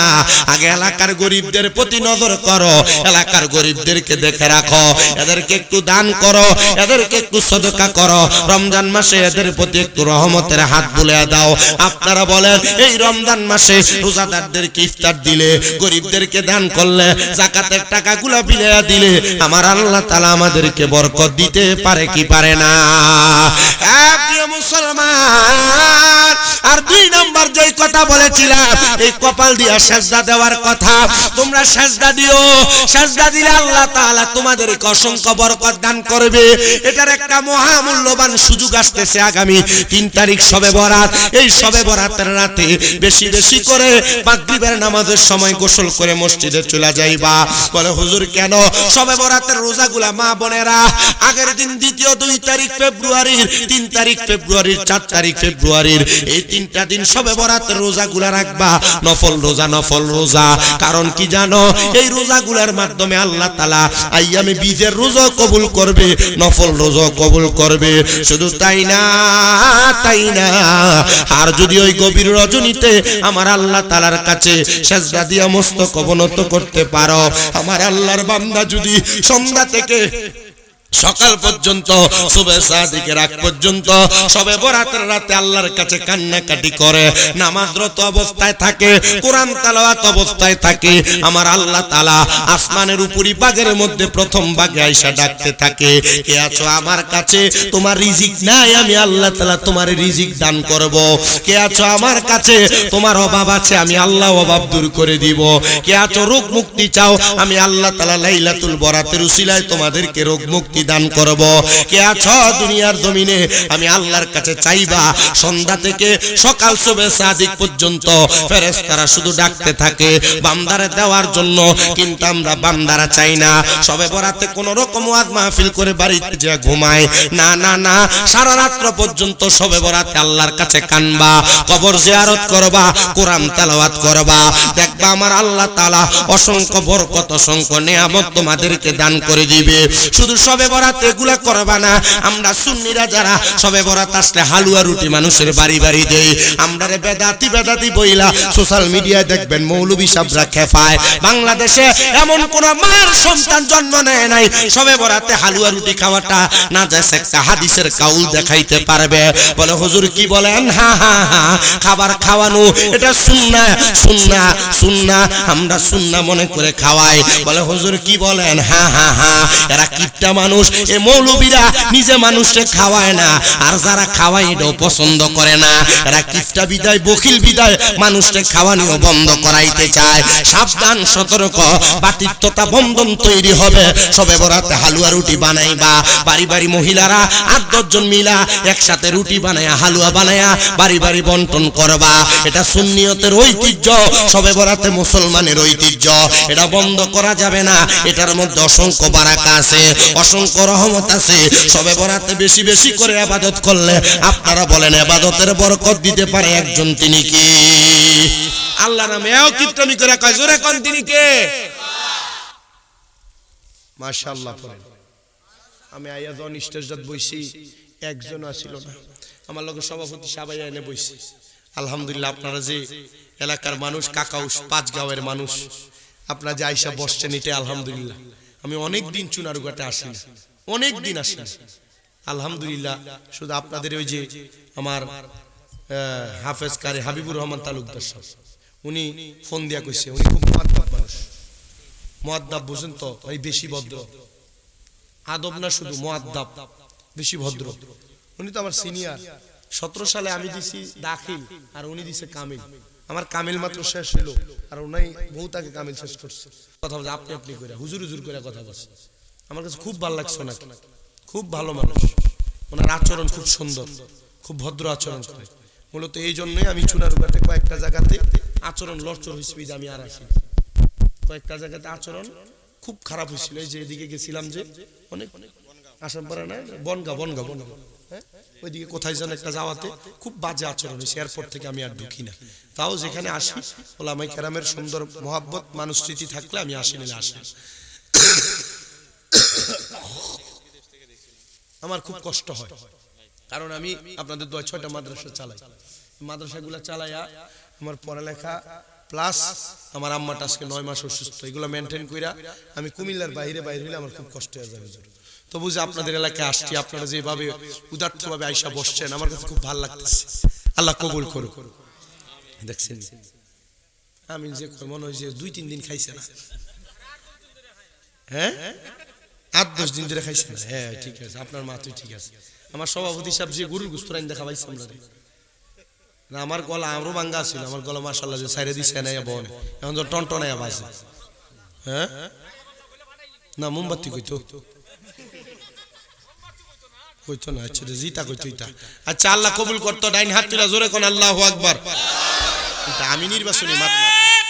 আগে এলাকার গরিবদের প্রতি নজর করো, এলাকার গরিবদেরকে দেখে রাখো, এদেরকে একটু দান করো, এদেরকে একটু সদকা করো, রমজান মাসে এদের প্রতি একটু রহমতের হাত বুলিয়ে দাও। আপনারা বলেন, এই রমজান মাসে রোজাদারদেরকে ইফতার দিলে, গরিবদেরকে দান করলে, যাকাতের টাকাগুলা বিলাইয়া দিলে আমার আল্লাহ তাআলা আমাদেরকে বরকত দিতে পারে কি পারে না? প্রিয় মুসলমান, আর দুই নম্বর যেই কথা বলেছিলাম, এই কপাল দিয়া সেজদা দেওয়ার কথা, তোমরা সেজদা দিও, সেজদা দিলে আল্লাহ তাআলা তোমাদেরকে অসংখ্য বরকত দান করবে। এটার একটা মহামূল্যবান সুযোগ আসতেছে আগামী 3 তারিখ শবে বরাত। এই শবে বরাতের রাতে বেশি বেশি করে মাগরিবের নামাজের সময় গোসল করে মসজিদে চলে যাইবা। বলে হুজুর কেন? শবে বরাতের রোজাগুলা মা বোনেরা আগের দিন দ্বিতীয় 2 তারিখ ফেব্রুয়ারির, 3 তারিখ ফেব্রুয়ারির, 4 তারিখ ফেব্রুয়ারির, এই 3টা দিন শবে বরাতের রোজাগুলা রাখবা, নফল রোজা, নফল রোজা। কারণ কি জানো? এই রোজাগুলার মাধ্যমে আল্লাহ তাআলা আইয়ামে বীজের রোজা কবুল করবে, নফল রোজা কবুল করবে। শুধু তাই না, তাই না, আর যদি ওই গভীর রজনীতে আমার আল্লাহ তাআলার কাছে সেজদা দিয়া মস্তক অবনত করতে পারো, আমার আল্লাহর বান্দা যদি সন্ধ্যা থেকে সকাল পর্যন্ত, সুবহ সাদিকের আগ পর্যন্ত শবে বরাতের রাতে আল্লাহর কাছে কান্নাকাটি করে, নামাজরত অবস্থায় থাকে, কোরআন তেলাওয়াত অবস্থায় থাকে, আমার আল্লাহ তাআলা আসমানের উপরি ভাগের মধ্যে প্রথম ভাগে আয়েশা ডাকতে থাকে, কে আছো আমার কাছে? তোমার রিজিক নাই, আমি আল্লাহ তাআলা তোমার রিজিক দান করব। কে আছো আমার কাছে? তোমার অভাব আছে, আমি আল্লাহ অভাব দূর করে দিব। কে আছো রোগ মুক্তি চাও? আমি আল্লাহ তাআলা লাইলাতুল বরাতের উসিলায় তোমাদেরকে রোগ মুক্তি দান করব। কে আছো দুনিয়ার জমিনে? আমি আল্লাহর কাছে চাইবা। সন্ধ্যা থেকে সকাল সুবহ সাদিক পর্যন্ত ফেরেশতারা শুধু ডাকতে থাকে বান্দারে দেওয়ার জন্য, কিন্তু আমরা বান্দারা চাই না। শবে বরাতে কোন রকম ওয়াজ মাহফিল করে বাড়িতে যা ঘুমায় না, না না, সারা রাত পর্যন্ত শবে বরাতে আল্লাহর কাছে কানবা, কবর জিয়ারত করবা, কোরআন তেলাওয়াত করবা, দেখবা আমার আল্লাহ তাআলা অসংখ্য বরকত, অসংখ্য নিয়ামত তোমাদেরকে দান করে দিবে। শুধু শবে শবে বরাত এগুলা করবা না। আমরা সুন্নিরা যারা শবে বরাত আসলে হালুয়া রুটি মানুষের বাড়ি বাড়ি দেই। আমরা রে বেদাতি বেদাতি বইলা সোশ্যাল মিডিয়ায় দেখবেন মৌলবী সাহেবরা খেপায়। বাংলাদেশে এমন কোন মার সন্তান জন্ম নেয় নাই শবে বরাতে হালুয়া রুটি খাওয়াটা না জায়েজ একটা হাদিসের কাউল দেখাইতে পারবে? বলে হুজুর কি বলেন? হা হা হা, খাবার খাওয়ানো এটা সুন্নাহ সুন্নাহ সুন্নাহ, আমরা সুন্নাহ মনে করে খাওয়াই। বলে হুজুর কি বলেন? হা হা হা, এরা কিপটা মানুষ, এ মৌলবীরা নিজে মানুষকে খাওয়ায় না, আর যারা খাওয়ায় এটাও পছন্দ করে না। এরা কিপটা বিদায় বকিল বিদায় মানুষকে খাওয়ানিও বন্ধ করাইতে চায়। সাবধান, সতর্ক, বাতিত্বতা বন্ধন তৈরি হবে। শবে বরাতে হালুয়া রুটি বানাইবা, বাড়ি বাড়ি মহিলারা 8-10 জন মিলা একসাথে রুটি বানায়া হালুয়া বানায়া বাড়ি বাড়ি বন্টন করবা। এটা সুন্নিয়তের ঐতিহ্য, শবে বরাতে মুসলমানের ঐতিহ্য, এটা বন্ধ করা যাবে না। এটার মধ্যে অসংখ্য বারাকা আছে, অসংখ্য রহমত আছে। শবে বরাতে বেশি বেশি করে ইবাদত করলে আপনারা বলেন ইবাদতের বরকত দিতে পারে একজন, তিনি কি? আল্লাহর নামে এও কিপটামি করে কয়, জোরে কোন তিনি কে? মাশাআল্লাহ। আমি আইয়া যখন স্টেজত বইছি একজন আসিল না, আমার লগে সভাপতি সাবাই এনে বইছি। আলহামদুলিল্লাহ, আপনারা যে এলাকার মানুষ, কাকাউস 5 গাঁয়ের মানুষ, আপনারা যে আইসা বসছেন, এটা আলহামদুলিল্লাহ। আমি অনেক দিন চুনারুঘাটে আসি, অনেক দিন আসি, আলহামদুলিল্লাহ। শুধু আপনাদের ওই যে আমার হাফেজ কারি হাবিবুর রহমান তালুকদার সাহেব, উনি ফোন দিয়া কইছে, উনি খুব মুআদ্দাব মানুষ। মুআদ্দাব বুঝেন তো, এই বেশি ভদ্র, আদব না শুধু মুআদ্দাব, বেশি ভদ্র। উনি তো আমার সিনিয়র। 17 সালে আমি দিছি দাখিল আর উনি দিছে কামিল। আমার কামিল মাত্র শেষ হলো আর উনি বহুত আগে কামিল শেষ করছে। কথা বলছে আপনি আপনি করে, হুজুর হুজুর করে কথা বলছে। আমার কাছে খুব ভালো লাগছে ওনাকে, খুব ভালো মানুষ। ওনার আচরণ খুব সুন্দর, খুব ভদ্র আচরণ করে। মূলত এই জন্যই আমি চুনারুঘাটে কয়েকটা জায়গাতে আচরণ লড়চড় হয়েছিল, আমি আর আসি। কয়েকটা জায়গাতে আচরণ খুব খারাপ হয়েছিল। এই যে এদিকে গেছিলাম, যে অনেক আসামপাড়া না, বনগা বনগা বনগা, হ্যাঁ, ওইদিকে কোথায় যেন একটা যাওয়াতে খুব বাজে আচরণ হয়েছে। এরপর থেকে আমি আর ঢুকি না। তাও যেখানে আসি ওলামায়ে কেরামের সুন্দর মহাব্বত মানুষ স্মৃতি থাকলে আমি আসি, নিলে আসি। আমার খুব কষ্ট হয়, কারণ আমি আপনাদের 6টা মাদ্রাসা চালাই। মাদ্রাসাগুলো চালাইয়া আমার পড়ালেখা প্লাস আমার আম্মাটা আজকে 9 মাস অসুস্থ, এগুলো মেনটেন কইরা আমি কুমিল্লার বাইরে হইলে আমার খুব কষ্ট হয়ে যাবে। তো বুঝে আপনাদের এলাকায় আসছি, আপনারা যেভাবে উদার্তভাবে আইসা বসছেন, আমার কাছে খুব ভালো লাগতেছে। আল্লাহ কবুল করুক। দেখছেন আমি যে মনে হয় যে 2-3 দিন খাইছে না, হ্যাঁ 8-10 দিন ধরে খাইছে না। হ্যাঁ ঠিক আছে, আপনার মা তুই ঠিক আছে। আমার সভাপতি সাহেব যে গরুর গোশত রাইন দেখা পাইছে আমরা না, আমার গলা আমারও ভাঙ্গা ছিল, আমার গলা মাশাআল্লাহ যে সাইরে দিছে না বন, এখন তো টনটনায়া বাজে। হ্যাঁ না, মোমবাতি কইতো কইতো না, আচ্ছা জিতা কইতো এটা। আচ্ছা আল্লাহ কবুল করতো। ডাইন হাত তুলা জোরে কোন আল্লাহু আকবার। এটা আমি নির্বাচনী মাত,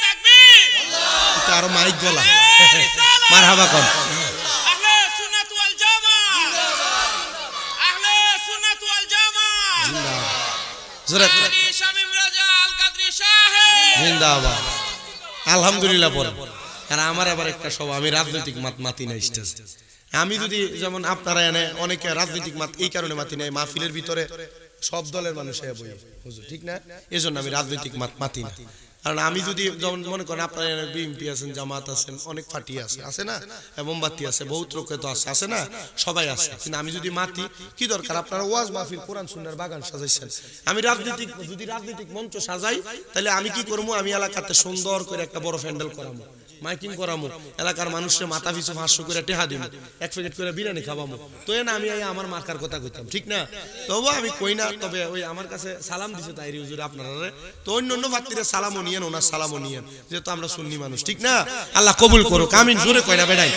তাকবীর, এটা আরো মাইক গলা, মারহাবা কোন। আহলে সুন্নাত ওয়াল জামাত জিন্দাবাদ, আহলে সুন্নাত ওয়াল জামাত জিন্দাবাদ, জোরে আলী শামীম রাজা আল কাদরি সাহেব জিন্দাবাদ। আলহামদুলিল্লাহ পড়ে। আর আমার আবার একটা সব, আমি রাজনৈতিক মাতি না স্টেজে। আমি যদি যেমন আপনারা এনে অনেকে রাজনৈতিক মাত এই কারণে মাতি নাই, মাহফিলের ভিতরে সব দলের মানুষ বই হুজুর, ঠিক না? এজন্য আমি রাজনৈতিক মাতি না। কারণ আমি যদি যেমন মনে করেন আপনারা বিএনপি আছেন, জামাত আছেন, অনেক পার্টি আছে, আছে না, মোমবাতি আছে, বহুত লোকে তো আছে, আছে না, সবাই আছে। কিন্তু আমি যদি মাতি, কি দরকার? আপনারা ওয়াজ মাহফিল কোরআন সুন্নাহর বাগান সাজাইছেন। আমি যদি রাজনৈতিক মঞ্চ সাজাই, তাহলে আমি কি করবো? আমি এলাকাতে সুন্দর করে একটা বড় প্যান্ডেল করাবো, মাইকিং করামো, এলাকার মানুষের মাথা পিছু 500 করে টেহা দিব, 1 প্যাকেট করে বিরিয়ানি খাওয়াবো। তো না আমি আমার মার্কার কথা কইতাম, ঠিক না? তবু আমি কই না। তবে ওই আমার কাছে সালাম দিছে তাইরি হুজুর আপনারা, তো অন্য ভাত্তিরে সালামও নিয়েন, ওনার সালামও নিয়েন, যেহেতু আমরা সুন্নি মানুষ, ঠিক না? আল্লাহ কবুল করুক। আমিন জোরে কই না বেড়াই।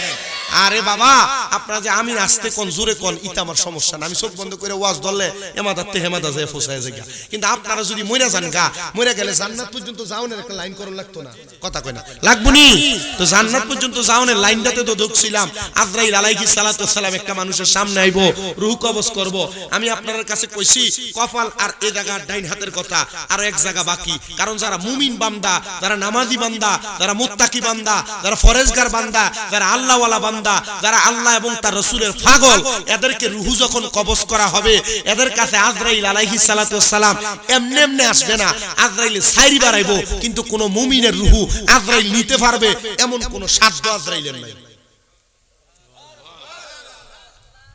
আরে বাবা, আপনারা যে আমিন আসতে কোন জোরে কোন, ইতা আমার সমস্যা না। আমি চোখ বন্ধ করে ওয়াজ ধরলে এমাদাতে হেমাদা যায় ফসায় যায়। কিন্তু আপনারা যদি মইরা যান গা, মইরা গেলে জান্নাত পর্যন্ত যাওনের একটা লাইন করন লাগতো না? কথা কই না, লাগবনি? তো জান্নাত পর্যন্ত যাওনের লাইনটাতে তো ঢুকছিলাম। আজরাইল আলাইহিস সালাতু ওয়াস সালাম একটা মানুষের সামনে আইবো, রূহ কবজ করব। আমি আপনাদের কাছে কইছি কপাল আর এই জায়গার ডাইন হাতের কথা, আর এক জায়গা বাকি। কারণ যারা মুমিন বান্দা, যারা নামাজি বান্দা, যারা মুত্তাকি বান্দা, যারা ফরেজগার বান্দা, যারা আল্লাহওয়ালা বান্দা, বান্দা যারা আল্লাহ এবং তার রাসূলের পাগল, এদেরকে রূহ যখন কবজ করা হবে, এদের কাছে আজরাইল আলাইহিস সালাতু ওয়াস সালাম এমনি এমনি আসবে না, আজরাইল সাইরি বাড়াইবো, কিন্তু কোন মুমিনের রূহ আজরাইল নিতে পারবে এমন কোন সাধ্য আজরাইলের নাই।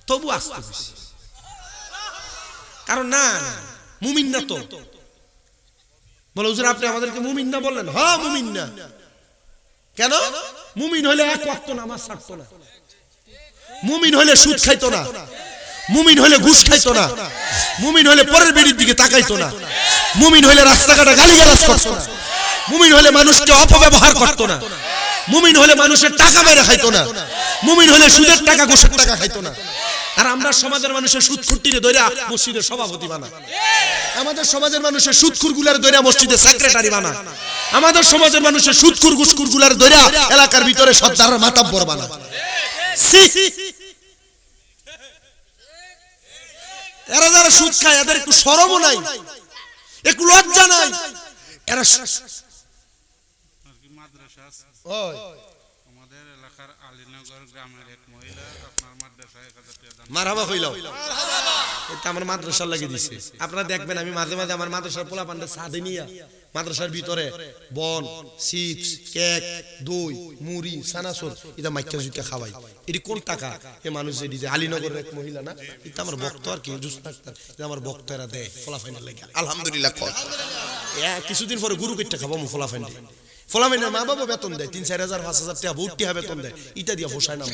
তবু আসতে কারণ না মুমিন না তো। বলে হুজুর আপনি আমাদেরকে মুমিন না বললেন? হ্যাঁ মুমিন না। কেন? মুমিন হলে এক ওয়াক্ত নামাজ ছাড়তো না, মুমিন হলে সুদ খাইতো না, মুমিন হলে ঘুষ খাইতো না, মুমিন হলে পরের বেড়ির দিকে তাকাইতো না, মুমিন হলে রাস্তাঘাটে গালিগালাজ করতো না, মুমিন হলে মানুষকে অপব্যবহার করতো না, মুমিন হলে মানুষের টাকা মেরে খাইতো না, মুমিন হলে সুদের টাকা ঘুষের টাকা খাইতো না। আর আমরা সমাজের মানুষের সুদখুরটিরে দইরা মসজিদের সভাপতি বানা, আমাদের সমাজের মানুষের সুদখুর গুলার দইরা মসজিদের সেক্রেটারি বানা, আমাদের সমাজের মানুষের সুদখুর ঘুষখুর গুলার দইরা এলাকার ভিতরে সর্দারের মাতাব্বর বানা। এরা যারা সুদ খায় এদের একটু শরমও নাই, একটু লজ্জা নাই। এরা মাদ্রাসা আছে ওই আমাদের এলাকার আলীনগর গ্রামের এক মহিলা আপনার মাদ্রাসায় 1000 টাকা দান মারহাবা কইলাও, এটা আমার মাদ্রাসার লাগি দিছে। আপনারা দেখবেন আমি মাঝে মাঝে আমার মাদ্রাসার পোলাপানদের সাথে নিয়া মাদ্রাসার ভিতরে বন, চিপস, কেক, দই, মুড়ি, সানাসুর এটা মাইকা জুইকা খাওয়াই। এটি কোন টাকা এ মানুষ যে দিছে? আলীনগরের এক মহিলা না, এটা আমার ভক্ত আর কি এটা আমার ভক্তরা দেয় ফলাফাইনের লাগে। আলহামদুলিল্লাহ কর কিছুদিন পরে গুরু কেটে খাবো আমি ফলাফাইন দিই। ফলাফাইনের মা বাবা বেতন দেয় 3-4,000 5,000 টাকা ভর্তি হবে বেতন দেয়, ইটা দিয়া পোষায় না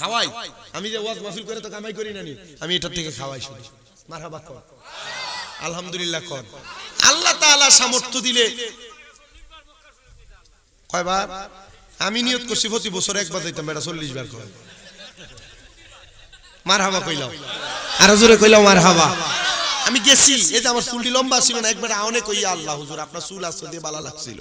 খাওয়াই। আমি যে ওয়াজ মাহফিল করে তো কামাই করি না, আমি এটার থেকে খাওয়াই শুধু। মারহাবা কর, আলহামদুলিল্লাহ কর। আল্লাহ তাআলা সামর্থ্য দিলে কয়বার আমি নিয়ত করছি প্রতি বছর একবার যাইতাম, এটা 40 বার কর। মারহাবা কইলাও, আর জোরে কইলাও মারহাবা। আমি গেছি, এই যে আমার চুলটি লম্বা ছিল না, একবার আওনে কইয়া আল্লাহ হুজুর আপনার চুল আসতে দিয়ে বালা লাগছিল,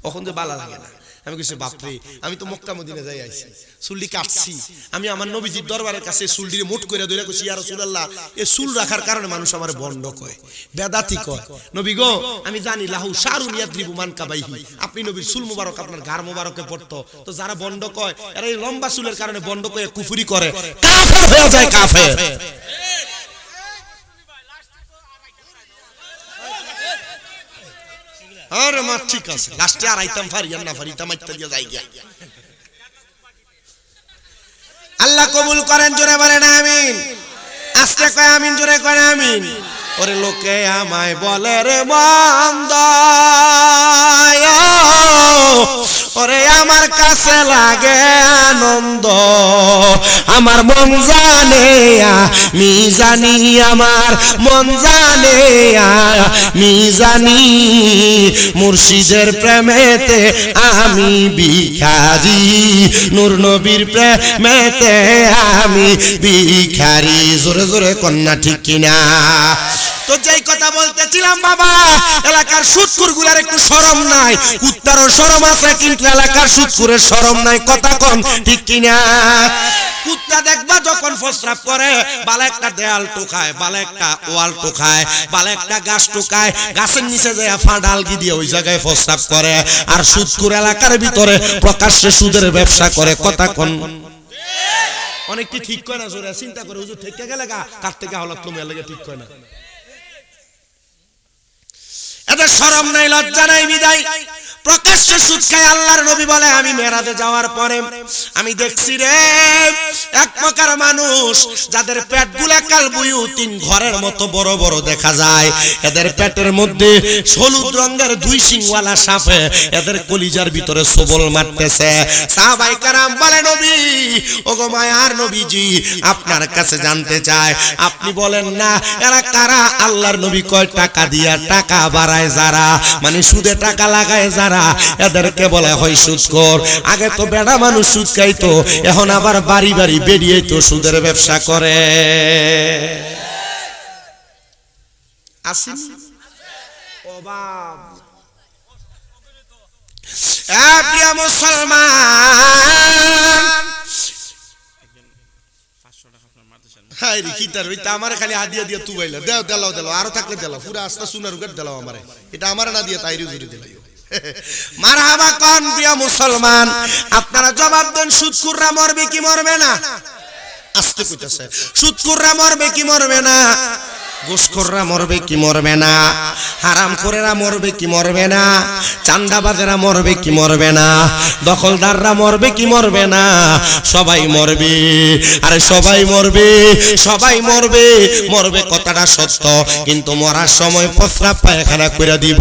এখন যে বালা লাগে না। আমি কইছি বাপরে, আমি তো মক্কা মদিনা যাই আইছি, চুলটি কাটছি। আমি আমার নবীজির দরবারের কাছে চুলটিরে মুঠ করে ধরে কইছি ইয়া রাসূলুল্লাহ, এই চুল রাখার কারণে মানুষ আমার বন্ড কয়, বেদাতি কয়। নবী গো আমি জানি লাহু শারুন ইয়াদ্রিবু মান কাবাইহি, আপনি নবীর চুল মুবারক আপনার ঘাড় মুবারকে পড়তো, তো যারা বন্ড কয় এরা এই লম্বা চুলের কারণে বন্ড কয়ে কুফরি করে, কাফের হয়ে যায় কাফের। আরে মা ঠিক আছে, লাস্টে আর আইতাম ফারি আর না ফারি তামাইতে দিয়া যাই গিয়া। আল্লাহ কবুল করেন, জোরে বলেন আমিন। আস্তে কয় আমিন, জোরে কয় আমিন। ওরে লোকে আমায় বলে রে মন্দ, ওরে আমার কাছে লাগে আনন্দ, আমার মন জানে আমি জানি, আমার মন জানে আমি জানি, মুর্শিদের প্রেমেতে আমি ভিখারি, নূর নবীর প্রেমেতে আমি ভিখারি। জোরে জোরে কন্যা ঠিক কিনা? তো যেই কথা বলতেছিলাম বাবা, এলাকার সুদখোর গুলার একটু শরম নাই, কুত্তারও শরম আছে কিন্তু এলাকার সুদখোরের শরম নাই। কথা কোন ঠিক কিনা? কুত্তা দেখবা যখন প্রস্রাব করে বালা একটা দেয়াল টোকায়, বালা একটা ওয়াল টোকায়, বালা একটা গাছ টোকায়, গাছের নিচে যায় ফাঁডাল দিয়ে ওই জায়গায় প্রস্রাব করে। আর সুদখোর এলাকার ভিতরে প্রকাশ্যে সুদের ব্যবসা করে। কথা কোন? অনেকটি ঠিক কয় না, জোরে চিন্তা করে হুজুর ঠিক গেলে কার থেকে হলাত তুমি লাগে ঠিক কয় না। এদের শরম নাই, লজ্জা নাই, বিদায় প্রকাশ্যে সুদ খায়। আল্লাহর নবী বলে আমি মেরাজে যাওয়ার পরে আমি দেখছি রে এক প্রকার মানুষ যাদের পেটগুলা কালবুয়ুতিন ঘরের মতো বড় বড় দেখা যায়, এদের পেটের মধ্যে হলুদ রঙের 2 শিংওয়ালা সাপে এদের কলিজার ভিতরে সবল মারতেছে। সাহাবায়ে কেরাম বলে নবী, ওগো মায়ার নবীজি আপনার কাছে জানতে চায়, আপনি বলেন না এরা কারা? আল্লাহর নবী কয় টাকা দিয়া টাকা বাড়ায় যারা, মানে সুদে টাকা লাগায় যারা, এদেরকে বলা হয় সুদখোর। আগে তো বেড়া মানুষ সুদ খাইতো, এখন আবার বাড়ি বাড়ি বেরিয়ে তো সুদের ব্যবসা করে। আসেন অভাব প্রিয় মুসলমান, 500 টাকা আপনার মাদ্রাসার হাই রে কিতার ওইটা আমারে খালি হাদিয়া দিয়া তুই বাইলা দেও দেলাও দেলাও আরো থাকলে দেলাও, পুরো আস্তা সুনার উগার দেলাও আমারে, এটা আমারে না দিয়া তাইরি জুরি দিলাইও। মারহাবা কোন প্রিয় মুসলমান, আপনারা জবাব দেন সুদখোররা মরবে কি মরবে না? আস্তে কইতেছে, সুদখোররা মরবে কি মরবে না? ঘুষখোররা মরবে কি মরবে না? হারামখোরেরা মরবে কি মরবে না? চান্দাবাজেরা মরবে কি মরবে না? দখলদাররা মরবে কি মরবে না? সবাই মরবে। আরে সবাই মরবে, সবাই মরবে। মরবে কথাটা সত্য, কিন্তু মরার সময় প্রস্রাব পায়খানা কইরা দিব,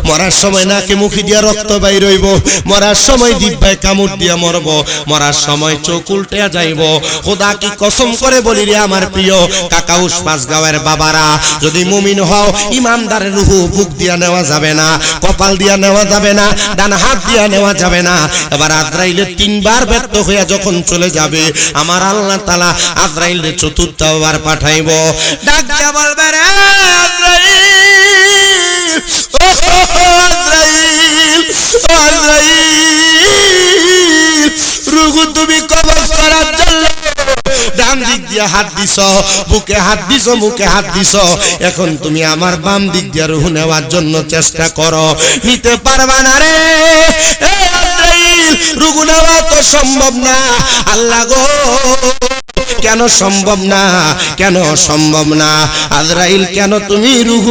মরার সময় নাকে মুখে দিয়া রক্ত বাইর হইব, মরার সময় জিহ্বায় কামড় দিয়া মরব, মরার সময় চোখ উল্টে যাইব। খোদা কি কসম করে বলি রে আমার প্রিয় কাকাউস পাঁচগাঁওয়ের বাবারা, যদি মুমিন হও ইমানদারের রূহ বুক দিয়া নেওয়া যাবে না, কপাল দিয়া নেওয়া যাবে না, ডান হাত দিয়া নেওয়া যাবে না। এবার আজরাইলের তিনবার ব্যর্থ হইয়া যখন চলে যাবে, আমার আল্লাহ তাআলা আজরাইলের চতুর্থবার পাঠাইব। ডাক দিয়া বলবে, রে আজরাইল, ও আজরাইল, রূহ তুমি কবজ করার জন্য ডান দিক দিয়ে হাত দিছ, বুকে হাত দিছ, মুখে হাত দিছ, এখন তুমি আমার বাম দিক দিয়ে রূহ নেওয়ার জন্য চেষ্টা করো, নিতে পারবা না রে। এ আজরাইল, রূহ নেওয়া তো সম্ভব না। আল্লাহ গো, কেন সম্ভব না? কেন সম্ভব না? আজরাইল কেন তুমি রূহ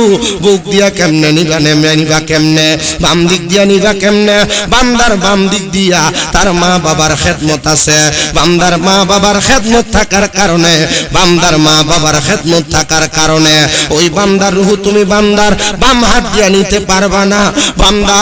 বুক দিয়া কেমনে নিবা? নিবা কেমনে? বাম দিক দিয়া নিবা কেমনে? বান্দার বাম দিক দিয়া তার মা বাবার খেদমত আছে। বান্দার মা বাবার খেদমত থাকার কারণে, বান্দার মা বাবার খেদমত থাকার কারণে ওই বান্দার রূহ তুমি বান্দার বাম হাত দিয়া নিতে পারবা না। বান্দা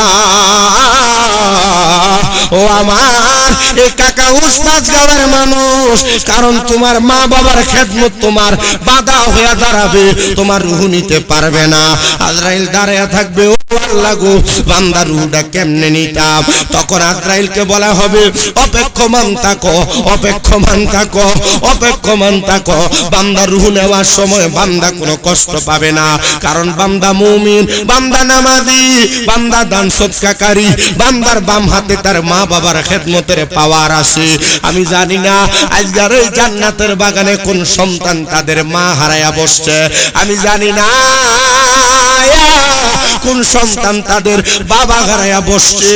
ও আমার এই কাকাউস পাঁচগাঁওয়ের মানুষ, কারণ তোমার মা বাবার খেদমত তোমার বাধা হয়ে দাঁড়াবে, তোমার রূহ নিতে পারবে না। আজরাইল দাঁড়ায়া থাকবে, ও আল্লাহ গো, বান্দার রূহটা কেমনে নিতাম? তখন আজরাইলকে বলা হবে, অপেক্ষমান থাকো, অপেক্ষমান থাকো, অপেক্ষমান থাকো। বান্দার রূহ নেওয়ার সময় বান্দা কোনো কষ্ট পাবে না, কারণ বান্দা মুমিন, বান্দা নামাজি, বান্দা দান সদকাকারী, বান্দার বাম হাতে তার মা বাবার খেদমতের পাওয়ার আছে। আমি জানি না আজকের এই জান্নাতের বাগানে কোন সন্তান তাদের মা হারায়া বসছে, আমি জানি না কোন সন্তান তাদের বাবা হারায়া বসছে,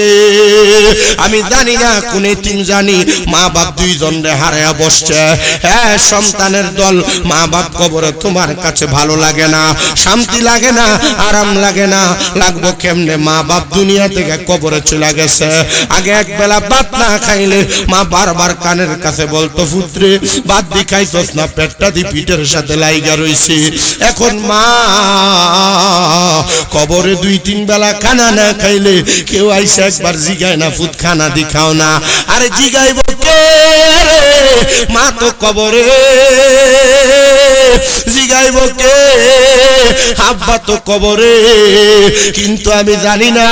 আমি জানি না কোন এতিম জানি মা বাপ দুইজনে হারায়া বসছে। হ্যাঁ, সন্তানের দল, মা বাপ কবরে তোমার কাছে ভালো লাগে না, শান্তি লাগে না, আরাম লাগে না। লাগবো কেমনে? মা বাপ দুনিয়া থেকে কবরে চলে গেছে। আগে এক বেলা ভাত না খাইলে মা বারবার কানের কাছে বলতো, পুত্রে ভাত দি খাইছস না? পেটটা দি পিঠের সাথে লাইগা রইছে। এখন মা কবরে দুই তিন বেলা খানা না খাইলে কেউ আইসা একবার জিগায় না, ফুট খানা দি খাও না? আরে জিগাইব কে? মা তো কবরে। জিগাইব কে? আব্বা তো কবরে। কিন্তু আমি জানি না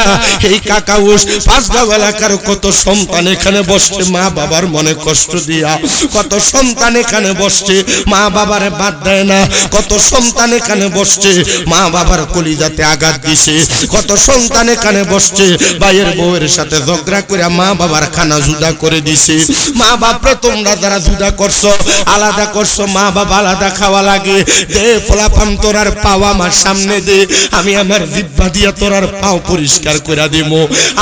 এই কাকাউস পাঁচগাঁও এলাকার কত সন্তান এখানে বসছে মা বাবার মনে কষ্ট দিয়া, কত সন্তান এখানে বসছে মা বাবারে বাদ দেয় না, কত সন্তান এখানে বসছে মা বাবার কলিজাতে আঘাত দিছে, কত সন্তান এখানে বসছে ভাইয়ের বউয়ের সাথে ঝগড়া করে মা বাবার খানা জুদা করে দিছে। মা বাপরে তোমরা যারা জুদা করছো, আলাদা করছো, মা বাবা আলাদা খাওয়া লাগে, দে ফলাফান তোরার পাও আমার সামনে দে, আমি আমার জিহ্বা দিয়া তোরার পাও পরিষ্কার করে দেব।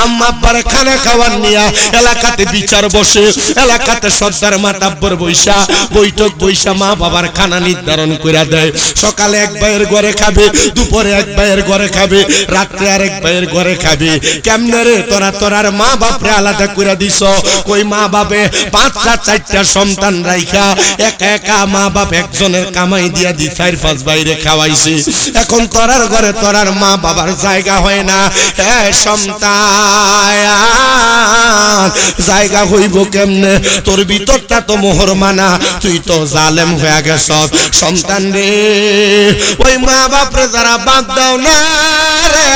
আম্মা আব্বারে খানা খাওয়ার নিয়া এলাকাতে বিচার বসে, এলাকাতে সর্দার মাতাব্বর বৈশা বৈঠক বৈশা মা বাবার খানা নির্ধারণ করে দেয়। সকালে এক ভাইয়ের ঘরে খাবে, দুপুরে এক ভাইয়ের ঘরে খাবে, রাত্রে আরেক ভাইয়ের ঘরে খাবে। কেমনে রে তোরা তোরার মা বাপরে আলাদা করে দিছ? কই মা বাপে পাঁচটা চারটা সন্তান রাইখা একা একা মা বাপ একজনের কামাই দিয়া দি চার পাঁচ বাইরে খাওয়াইছে। এখন তোরার ঘরে তোরার মা বাবার জায়গা হয় না। হ্যাঁ সন্তান, জায়গা হইব কেমনে? তোর ভিতরটা তো মোহর মানা, তুই তো জালেম হয়ে গেছ। সন্তান রে, ওই মা বাপরে যারা বাদ দাও না রে,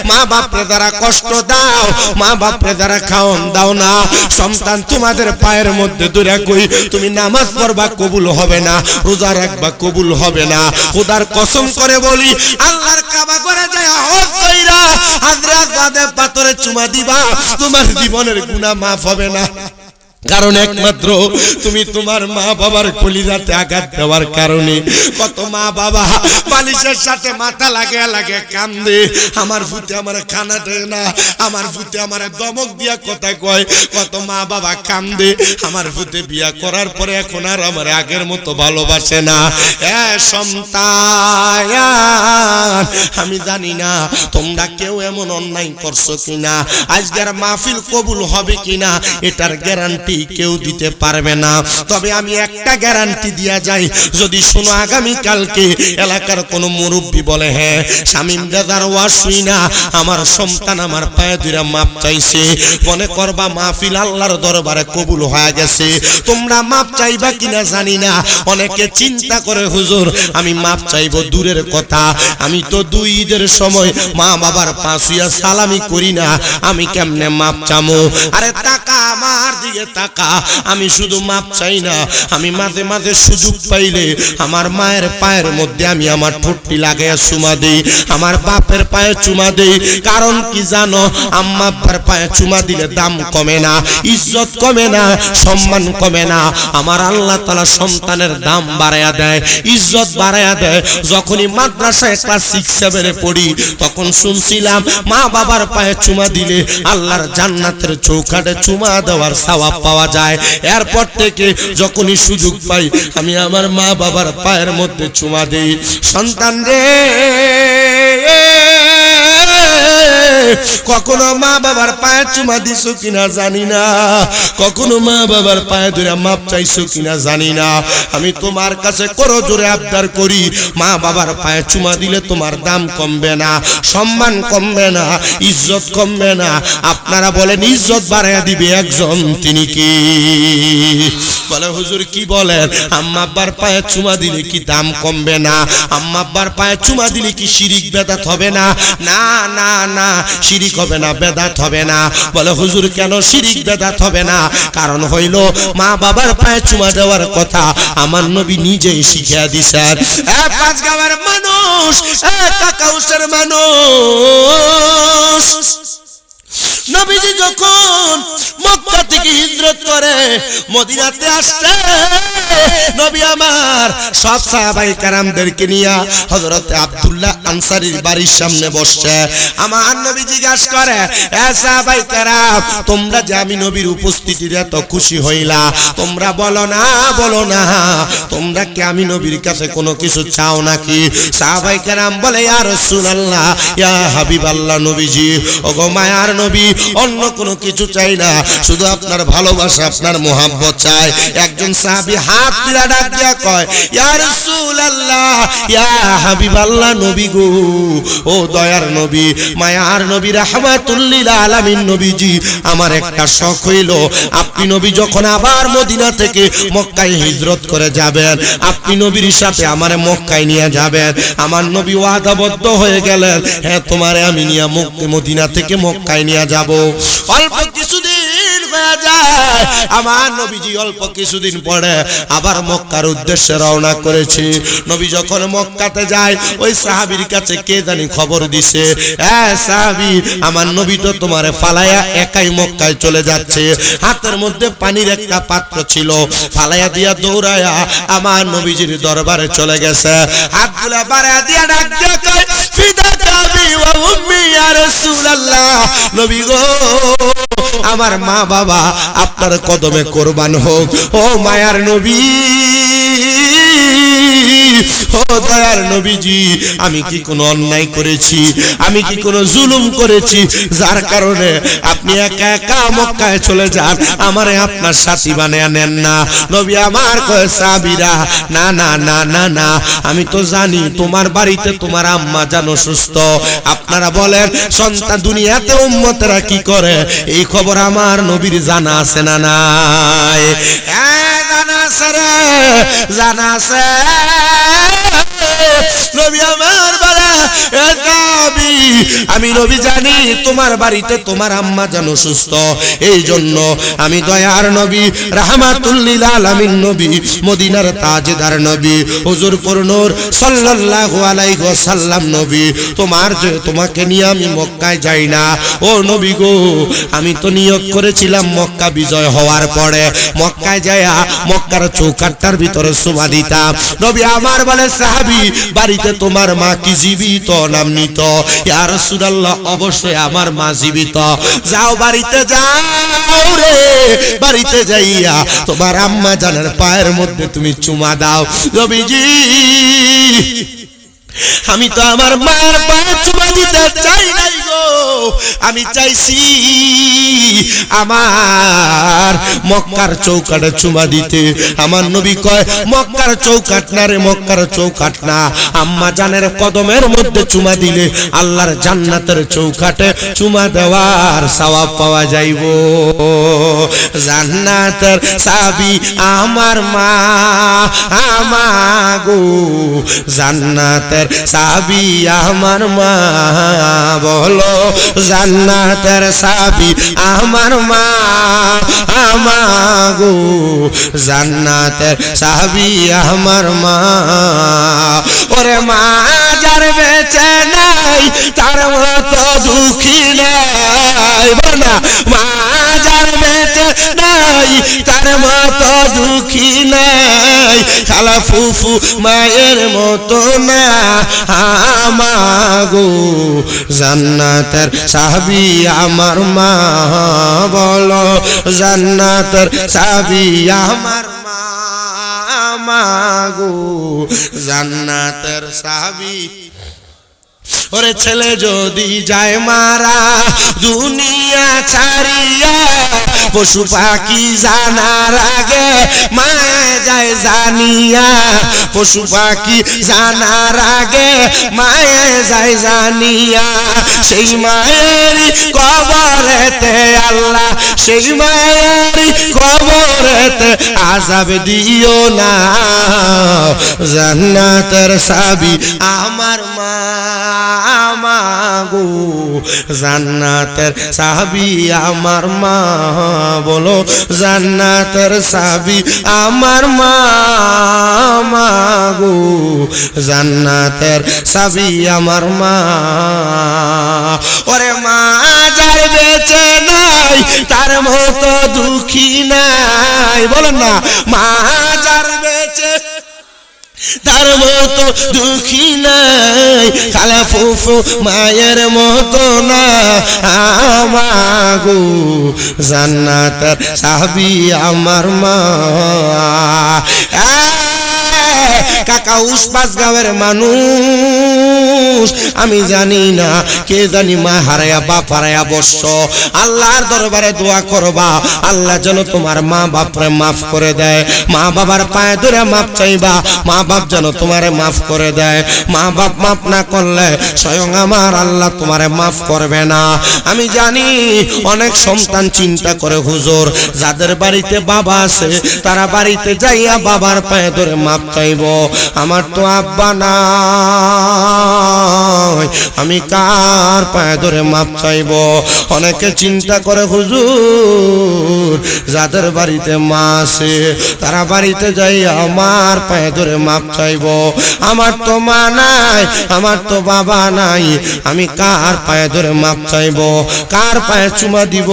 মা বাপরে যারা কষ্ট দাও, মা বাপরে যারা খাওন দাও না, সন্তান তোমাদের পায়ের মধ্যে ধরে কই, তুমি নামাজ পড়বা কবুল হবে না, রোজা রাখবা কবুল হবে না। খোদার কসম করে বলি, আল্লাহর কাবা করে যায় হজ কইরা হযরত ওয়াদে পাথরে চুমা দিবা, তোমার জীবনের গুনাহ মাফ হবে না। কারণ একমাত্র তুমি তোমার মা বাবার কলিজাতে আঘাত দেওয়ার কারণে কত মা বাবা বালিশের সাথে মাথা লাগিয়ে লাগে কান্দে, আমার ভূতে আমার খানা দেয় না, আমার ভূতে আমার দমক দিয়া কথা কয়। কত মা বাবা কান্দে, আমার ভূতে বিয়া করার পরে এখন আর আমার আগের মতো ভালোবাসে না। সন্তান, আমি জানি না তোমরা কেউ এমন অন্যায় করছো কিনা, আজকের মাহফিল কবুল হবে কিনা এটার গ্যারান্টি কেউ দিতে পারবে না। তবে আমি একটা গ্যারান্টি দিয়া যাই, যদি শোনো আগামী কালকে এলাকার কোনো মুরব্বী বলে হ্যাঁ শামীম দাদার ওয়াজ শুই না আমার সন্তান আমার পায়ে ধরে মাপ চাইছে, মনে করবা মাহফিল আল্লাহর দরবারে কবুল হয়ে গেছে। তোমরা মাপ চাইবা কিনা জানি না, অনেকে চিন্তা করে হুজুর আমি মাপ চাইবো দূরের কথা, আমি তো দুই ঈদের সময় মা বাবার পা ছুঁয়া সালামি করি না, আমি কেমনে মাপ চামো? আরে টাকা আমার দিকে টাকা, আমি শুধু মাপ চাই না, আমি মাঝে মাঝে সুযোগ পাইলে আমার মায়ের পায়ের মধ্যে আমি আমার ঠোঁটটি লাগাইয়া চুমা দেই, আমার বাপের পায়ে চুমা দেই। কারণ কি জানো, আম্মা আব্বার পায়ে চুমা দিলে দাম কমে না, ইজ্জত কমে না, সম্মান কমে না। আমার আল্লাহ তাআলা সন্তানের দাম বাড়ায়া দেয়, ইজ্জত বাড়ায়া দেয়। যখনই মাদ্রাসায় ক্লাস 6-7 পড়ি তখন শুনছিলাম মা বাবার পায়ে চুমা দিলে আল্লাহর জান্নাতের চৌকাঠে চুমা দেওয়ার সওয়াব পাওয়া যায়। এরপর থেকে যখনই সুযোগ পাই আমি আমার মা বাবার পায়ের মধ্যে চুমা দেই। সন্তান রে, কখনো মা বাবার পায়ে চুমা দিছো কিনা জানি না, কখনো মা বাবার পায়ে ধরে মাপ চাইছো কিনা জানি না। আমি তোমার কাছে করো জোরে আবদার করি, মা বাবার পায়ে চুমা দিলে তোমার দাম কমবে না, সম্মান কমবে না, ইজ্জত কমবে না। আপনারা বলেন ইজ্জত বাড়াইয়া দিবে একজন, তিনি কি? বলে হুজুর কি বলেন, আম্মা আব্বার পায়ে চুমা দিলে কি দাম কমবে না? আম্মা আব্বার পায়ে চুমা দিলে কি শিরিক বেদাত হবে না? না না না, শিরিক হবে না, বেদাত হবে না। বলে হুজুর কেন শিরিক বেদাত হবে না? কারণ হইল মা বাবার পায়ে চুমা দেওয়ার কথা আমার নবী নিজেই শিখিয়ে দিছেন। পাঁচ গাওয়ার মানুষ, টাকা উসের মানুষ, নবীজি যখন মক্কা থেকে হিজরত করে মদিনাতে আসছে, নবী আমার সব সাহাবায়ে কেরামদেরকে নিয়ে হযরত আব্দুল্লাহ আনসারীর বাড়ির সামনে বসছে। আমার নবী জিজ্ঞাসা করে, এ সাহাবায়ে কেরাম তোমরা যে আমি নবীর উপস্থিতিতে এত খুশি হইলা, তোমরা বলো না তোমরা কি আমি নবীর কাছে কোনো কিছু চাও নাকি? সাহাবায়ে কেরাম বলে, ইয়া রাসূলুল্লাহ, ইয়া হাবিবাল্লাহ, নবীজি ওগো মায়ার নবী, অন্য কোনো কিছু চাই না, শুধু আপনার ভালোবাসা আপনার মোহাব্বত চাই। একজন সাহাবী হাত তুলে ডাক দিয়া কয়, ইয়া রাসূলুল্লাহ, ইয়া হাবিবাল্লাহ, নবী গো, ও দয়ার নবী, মায়ার নবী, রাহমাতুল লিল আলামিন নবীজি, আমার একটা শখ হইল আপনি নবী যখন আবার মদিনা থেকে মক্কায় হিজরত করে যাবেন, আপনি নবীর সাথে আমারে মক্কায় নিয়ে যাবেন। আমার নবী ওয়াদাবদ্ধ হয়ে গেলেন, হ্যাঁ তোমারে আমি নিয়ে মদিনা থেকে মক্কায় নিয়ে যাব। অল্প কিছুদিন হয়ে যায়, আমার নবীজি অল্প কিছুদিন পরে আবার মক্কার উদ্দেশ্যে রওনা করেছে। নবী যখন মক্কাতে যায়, ওই সাহাবীর কাছে কে জানি খবর দিছে, সাহাবী আমার নবী তো তোমারে ফালায়া একাই মক্কায় চলে যাচ্ছে। হাতের মধ্যে পানির একটা পাত্র ছিল, ফালায়া দিয়া দৌড়ায়া আমার নবীজির দরবারে চলে গেছে। হাতগুলা বাড়ায়া দিয়া ডাক দিয়া কয়, ফিদাকা আবি ওয়া উম্মি ইয়া রাসূলুল্লাহ, নবী গো আমার মা বাবা আপনার কদমে কোরবান হোক। ও মায়ার নবী, ও দয়ার নবীজি, আমি কি কোনো অন্যায় করেছি? আমি কি কোনো জুলুম করেছি যার কারণে আপনি একা একা মক্কায় চলে যান, আমারে আপনার সাথী বানিয়ে নেন না? নবী আমার কয়, সাহাবীরা না না না না না, আমি তো জানি তোমার বাড়িতে তোমার আম্মা জান অসুস্থ। আপনারা বলেন সন্তান দুনিয়াতে উম্মতেরা কি করে, এই খবর আমার নবীর জানা আছে না নাই? জানা আছে রে, জানা আছে। নবী আমার বলে, এ সাহাবী আমি নবী জানি তোমার বাড়িতে তোমার আম্মা যেন সুস্থ, এই জন্য আমি দয়ার নবী রাহমাতুল লিল আলামিন নবী মদিনার তাজদার নবী হুজুর নূর সাল্লাল্লাহু আলাইহি ওয়াসাল্লাম নবী তোমাকে নিয়ে আমি মক্কায় যাই না। ও নবী গো, আমি তো নিয়ত করেছিলাম মক্কা বিজয় হওয়ার পরে মক্কায় যায়া মক্কার চৌকাঠটার ভিতরে সুমা দিতাম। নবী আমার বলে সাহাবী, বাড়িতে তোমার মা কি জীবিত না মৃত? ইয়া রাসূলুল্লাহ, অবশ্যই আমার মা জীবিত। যাও বাড়িতে যাও রে, বাড়িতে যাইয়া তোমার আম্মা জানের পায়ের মধ্যে তুমি চুমা দাও। নবীজি, আমি তো আমার মার পায়ে চুমা দিতে চাই নাই গো, আমি চাইছি আমার মক্কার চৌকাঠে চুমা দিতে। আমার নবী কয় মক্কার চৌকাঠ না রে, মক্কার চৌকাঠ না, আম্মা জানের কদমের মধ্যে চুমা দিলে আল্লাহর জান্নাতের চৌকাঠে চুমা দেওয়ার সওয়াব পাওয়া যাইব। জান্নাতের চাবি আমার মা, আমাগো জান্নাতের চাবি আমার মা, বলো জান্নাতের চাবি আমার মা, আমাগো জান্নাতের চাবি আমার মা। ওরে মা যার বেঁচে নাই তার মতো দুঃখী নাই, বলো না, মা যার বেঁচে নাই তার মতো দুঃখী নাই, খালা ফুফু মায়ের মতো না, আমাগো জান্নাতের চাবি আমার মা, বলো জান্নাতের চাবি আমার মা, আমাগো জান্নাতের চাবি। ওরে ছেলে যদি যায় মারা দুনিয়া ছাড়িয়া, পশু পাখি জানার আগে মায়ে যায় জানিয়া, পশু পাখি জানার আগে মায়ে যায় জানিয়া, সেই মায়েরই কবরেতে আল্লাহ, সেই মায়েরই কবরেতে আযাব দিও না, জান্নাতের চাবি আমার মা, আমাগো জান্নাতের চাবি আমার মা, বলো জান্নাতের চাবি আমার মা, আমাগো জান্নাতের চাবি আমার মা। ওরে মা যার বেঁচে নাই তার মতো দুঃখী নাই, বলেন না, মা যার বেঁচে তার মতো দুঃখী নাই, খালা ফুফু মায়ের মতো না, আমাগো জান্নাতের চাবি আমার মা। কাকা উসপাস গাঁয়ের মানুষ, আমি জানি না কে জানি মা হারায়া বাপ হারায়া বর্ষ, আল্লাহর দরবারে দোয়া করবা আল্লাহ যেন তোমার মা বাপরে মাফ করে দেয়, মা বাবার পায়ে ধরে মাফ চাইবা, মা বাপ যেন তোমারে মাফ করে দেয়। মা বাপ মাফ না করলে স্বয়ং আমার আল্লাহ তোমারে মাফ করবে না। আমি জানি অনেক সন্তান চিন্তা করে হুজুর যাদের বাড়িতে বাবা আছে তারা বাড়িতে যাইয়া বাবার পায়ে ধরে মাফ চাইব, আমার তো আব্বা নাই, আমি কার পায়ে ধরে মাফ চাইব? অনেকে চিন্তা করে হুজুর যাদের বাড়িতে মা আছে তারা বাড়িতে যাইয়া আমার পায়ে ধরে মাফ চাইব, আমার তো মা নাই, আমার তো বাবা নাই, আমি কার পায়ে ধরে মাফ চাইব, কার পায়ে চুমা দিব?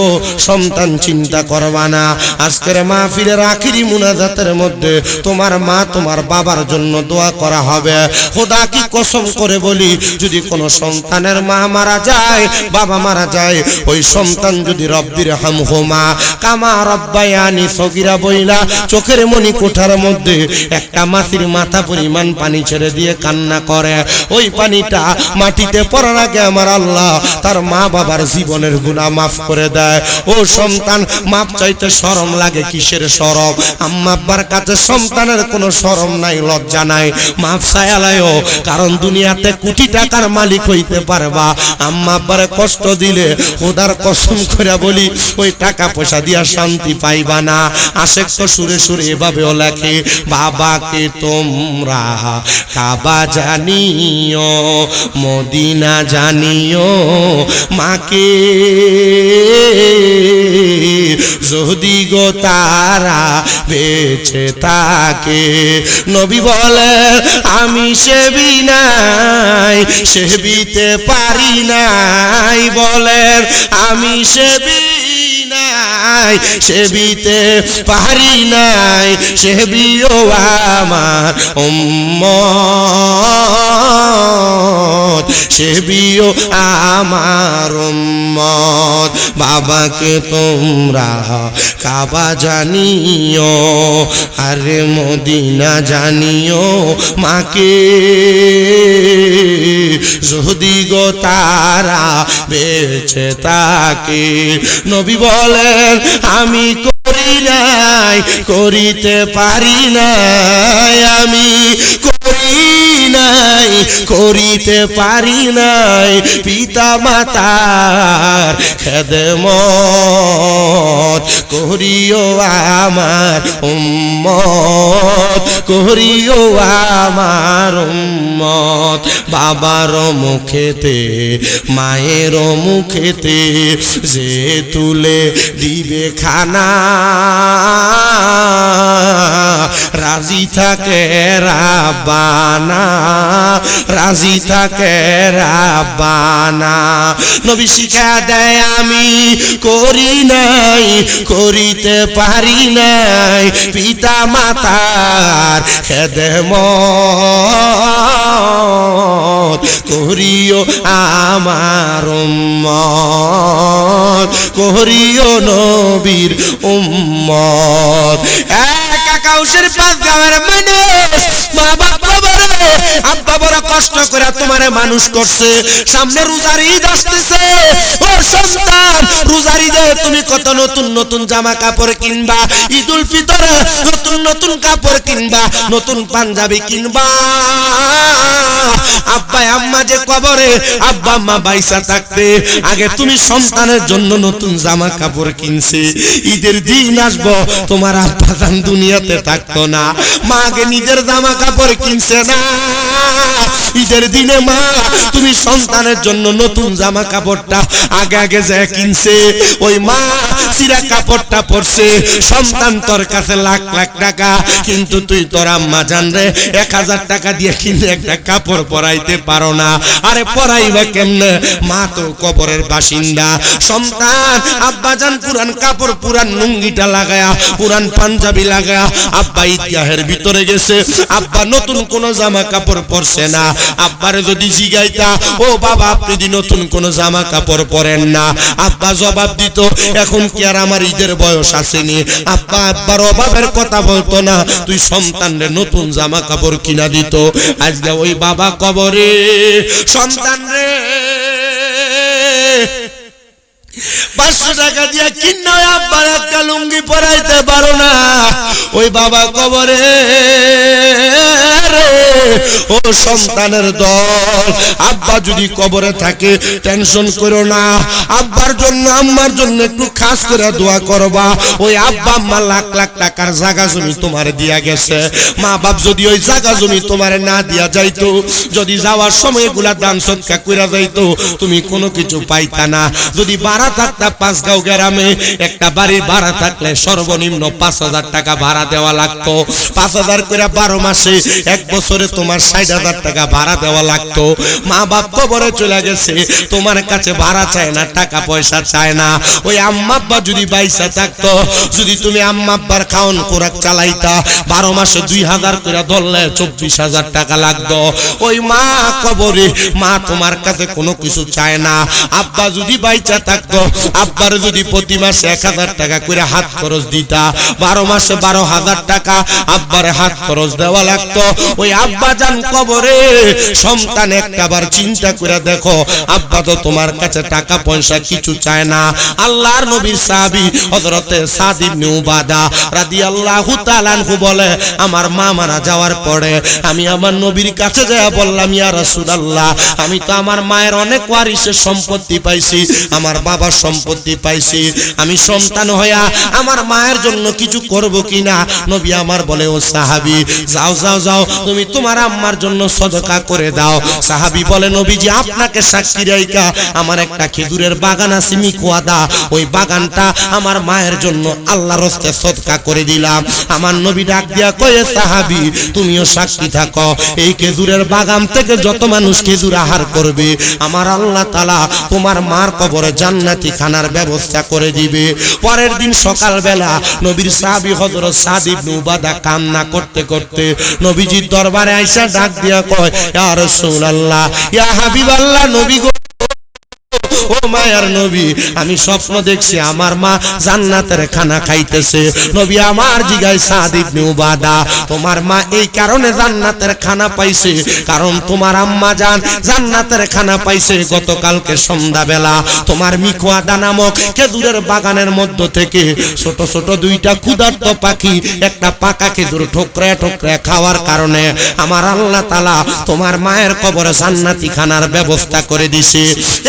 সন্তান চিন্তা করবা না। আজকের মাহফিলের আখিরি মুনাজাতের মধ্যে তোমার মা তোমার বাবার জন্য দোয়া করা হবে। খোদা কি কসম করে বলি, যদি কোনো সন্তানের মা মারা যায়, বাবা মারা যায়, ওই সন্তান যদি রব্বির হামহুমা কামা রব্বায়ানি সগীরা বইলা চোখের মনি কোঠার মধ্যে একটা মাছির মাথা পরিমাণ পানি ছেড়ে দিয়ে কান্না করে, ওই পানিটা মাটিতে পড়ার আগে আমার আল্লাহ তার মা বাবার জীবনের গুনাহ মাফ করে দেয়। ও সন্তান, মাপ চাইতে শরম লাগে, কিসের শরম? আম্মা আব্বার কাছে সন্তানের কোনো শরম নাই, লজ্জা নাই, মাফ চাইলায়ও, কারণ দুনিয়াতে কোটি টাকার মালিক হইতে পারবা, আম্মা আব্বারে কষ্ট দিলে খোদার কসম করে বলি ওই টাকা পয়সা দিয়া শান্তি পাইবা না। আশেক তো সুরে সুরে এভাবেও লেখে, বাবাকে তোমরা কাবা জানিও, মদিনা জানিও, মাকে যদি গো তারা বেঁচে থাকে। নবী বলে আমি সেবি নাই, সেবিতে পারি নাই, বলেন আমি সেবি নাই, সেবিতে পারি নাই, সেবিও আমার উম্মত, সেবিও আমার উম্মত। বাবাকে তোমরা কাবা জানিও, আরে মদিনা জানিও, মাকে যদি গো তারা বেঁচে থাকে। নবী বলেন আমি করি নাই, করিতে পারি নাই, আমি করি নাই, করিতে পারি নাই, পিতা মাতার খেদমত করিও আমার উম্মত, করিও আমার উম্মত। বাবার মুখেতে মায়ের মুখেতে যে তুলে দিবে খানা, রাজি থাকে রাব্বানা, রাজি থাকে রাব্বানা। নবী শিক্ষা দেয় আমি করি নাই, করিতে পারি নাই, পিতা মাতার খেদমত করিও আমার উম্মত, করিও নবীর উম্মত। কাকাউসের পাঁচবার মানুষ মা বাপ কবরে, আব্বা বড় কষ্ট করে তোমারে মানুষ করছে, সামনে রোজার ঈদ আসতেছে, ও সন্তান রোজার ঈদে তুমি কত নতুন নতুন জামা কাপড় কিনবা, ঈদুল ফিতরে নতুন নতুন কাপড় কিনবা, নতুন পাঞ্জাবি কিনবা। আব্বা আম্মা যে কবরে, আব্বা আম্মা বাইসা থাকতে আগে তুমি সন্তানের জন্য নতুন জামা কাপড় কিনছে, ঈদের দিন আসবো তোমার আব্বা জান দুনিয়াতে থাকতো না, মা আগে নিজের জামা কাপড় কিনছে না, ঈদের দিনে মা তুমি সন্তানের জন্য নতুন জামা কাপড়টা আগে আগে যে কিনছে, ওই মা চিরা কাপড়টা পরছে, সন্তান তোর কাছে লাখ লাখ টাকা, কিন্তু তুই তোর আম্মা জান রে 1000 টাকা দিয়ে কিনে একটা কাপড় পরাইতে পারো না। আরে পরাইবে কেমনে, মা তো কবরের বাসিন্দা। সন্তান আব্বা জান পুরান কাপড়, পুরান লুঙ্গিটা লাগায়া, পুরান পাঞ্জাবি লাগায়া আব্বা ঈদগাহের ভিতরে গেছে, আব্বা নতুন কোন জামা কাপড় পরছে না। আব্বারে যদি জিগাইতা ও বাবা আপনি যদি নতুন কোন জামা কাপড় পরেন না, আব্বা জবাব দিত এখন কি আর আমার ঈদের বয়স আসেনি। আব্বা আব্বার অভাবের কথা বলতো না, তুই সন্তানরে নতুন জামা কাপড় কিনা দিত। আজকে ওই বাবা কবরে, সন্তান রে 500 টাকা দিয়ে কিনা আব্বার একটা লুঙ্গি পরাইতে পারো না, ওই বাবা কবরে ও সন্তানের দল। আব্বা যদি কবরে থাকে টেনশন করো না, আব্বার জন্য আম্মার জন্য একটু খাস করে দোয়া করবা। ওই আব্বা আম্মা লাখ লাখ টাকার জায়গা জমি তোমার দিয়া গেছে, মা বাপ যদি ওই জায়গা জমি তোমার না দিয়া যাইতো, যদি যাওয়ার সময় এগুলা দান সৎকা কইরা যাইতো, তুমি কোনো কিছু পাইতা না। যদি ভাড়া থাকতা 5 গাঁও গ্রামে, একটা বাড়ির ভাড়া থাকলে সর্বনিম্ন 5000 টাকা ভাড়া দেওয়া লাগতো। 5000 করে 12 মাসে 1 বছরে তোমার 60,000 টাকা ভাড়া দেওয়া লাগতো। মা বাপ কবরে চলে গেছে, তোমার কাছে ভাড়া চায় না, টাকা পয়সা চায় না। ওই আম্মা আব্বা যদি বাইসা থাকতো, যদি তুমি আম্মা আব্বার খাওন খোরাক চালাইতা, 12 মাসে 2000 করে ধরলে 24,000 টাকা লাগতো। ওই মা কবরে, মা তোমার কাছে কোনো কিছু চায় না। আব্বা যদি বাইচা থাকতো, আব্বার যদি প্রতি মাসে 1000 টাকা করে হাত খরচ দিতা, 12 মাসে 12,000 টাকা আব্বারে হাত খরচ দেওয়া লাগতো। ওই আব্বাজান কবরে সন্তান একটাবার চিন্তা করে দেখো, আব্বা তো তোমার কাছে টাকা পয়সা কিছু চায় না। আল্লাহর নবীর সাহাবী হযরতে সাদ ইবনে উবাদা রাদিয়াল্লাহু তাআলা আনহু বলে, আমার মা মারা যাওয়ার পরে আমি আমার নবীর কাছে যায় বললাম, ইয়া রাসূলুল্লাহ, আমি তো আমার মায়ের অনেক ওয়ারিসের সম্পত্তি পাইছি, আমার বাবার সম্পত্তি পাইছি, আমি সন্তান হইয়া আমার মায়ের জন্য কিছু করব কিনা? নবী আমার বলে, ও সাহাবী, যাও যাও যাও, তুমি তোমার আম্মার জন্য সদকা করে দাও। সাহাবী বলে, নবীজি আপনাকে সাক্ষী রাইখা আমার একটা খেজুরের বাগান আছে মিকুয়াদা, ওই বাগানটা আমার মায়ের জন্য আল্লাহর রাস্তায় সদকা করে দিলাম। আমার নবী ডাক দিয়া কয়ে, সাহাবী তুমিও সাক্ষী থাকো, এই খেজুরের বাগান থেকে যত মানুষ খেজুর আহার করবে আমার আল্লাহ তাআলা তোমার মার কবরে জান্নাতি খানার ব্যবস্থা করে দিবে। পরের দিন সকালবেলা নবীর সাহাবী হযরত সাদ ইবনে উবাদা কান্না করতে করতে নবীজির দরবারে আইসা ডাক দিয়া কয়, ইয়া রাসূলুল্লাহ, ইয়া হাবিবাল্লাহ, নবী গো, ও মায়ার নবী, আমি স্বপ্ন দেখছি আমার মা জান্নাতের খানা খাইতেছে। নবী আমার জিগায়, সাদ ইবনে উবাদা, তোমার মা এই কারণে জান্নাতের খানা পাইছে কারণ তোমার আম্মা জান জান্নাতের খানা পাইছে গতকালকে সন্ধ্যাবেলা তোমার মিকুয়াদা নামক খেজুরের বাগানের মধ্য থেকে ছোট ছোট দুইটা ক্ষুধার্ত পাখি একটা পাকা খেজুর ঠোকরা ঠোকরা খাওয়ার কারণে আমার আল্লাহ তাআলা তোমার মায়ের কবরে জান্নাতি খানার ব্যবস্থা করে দিছে।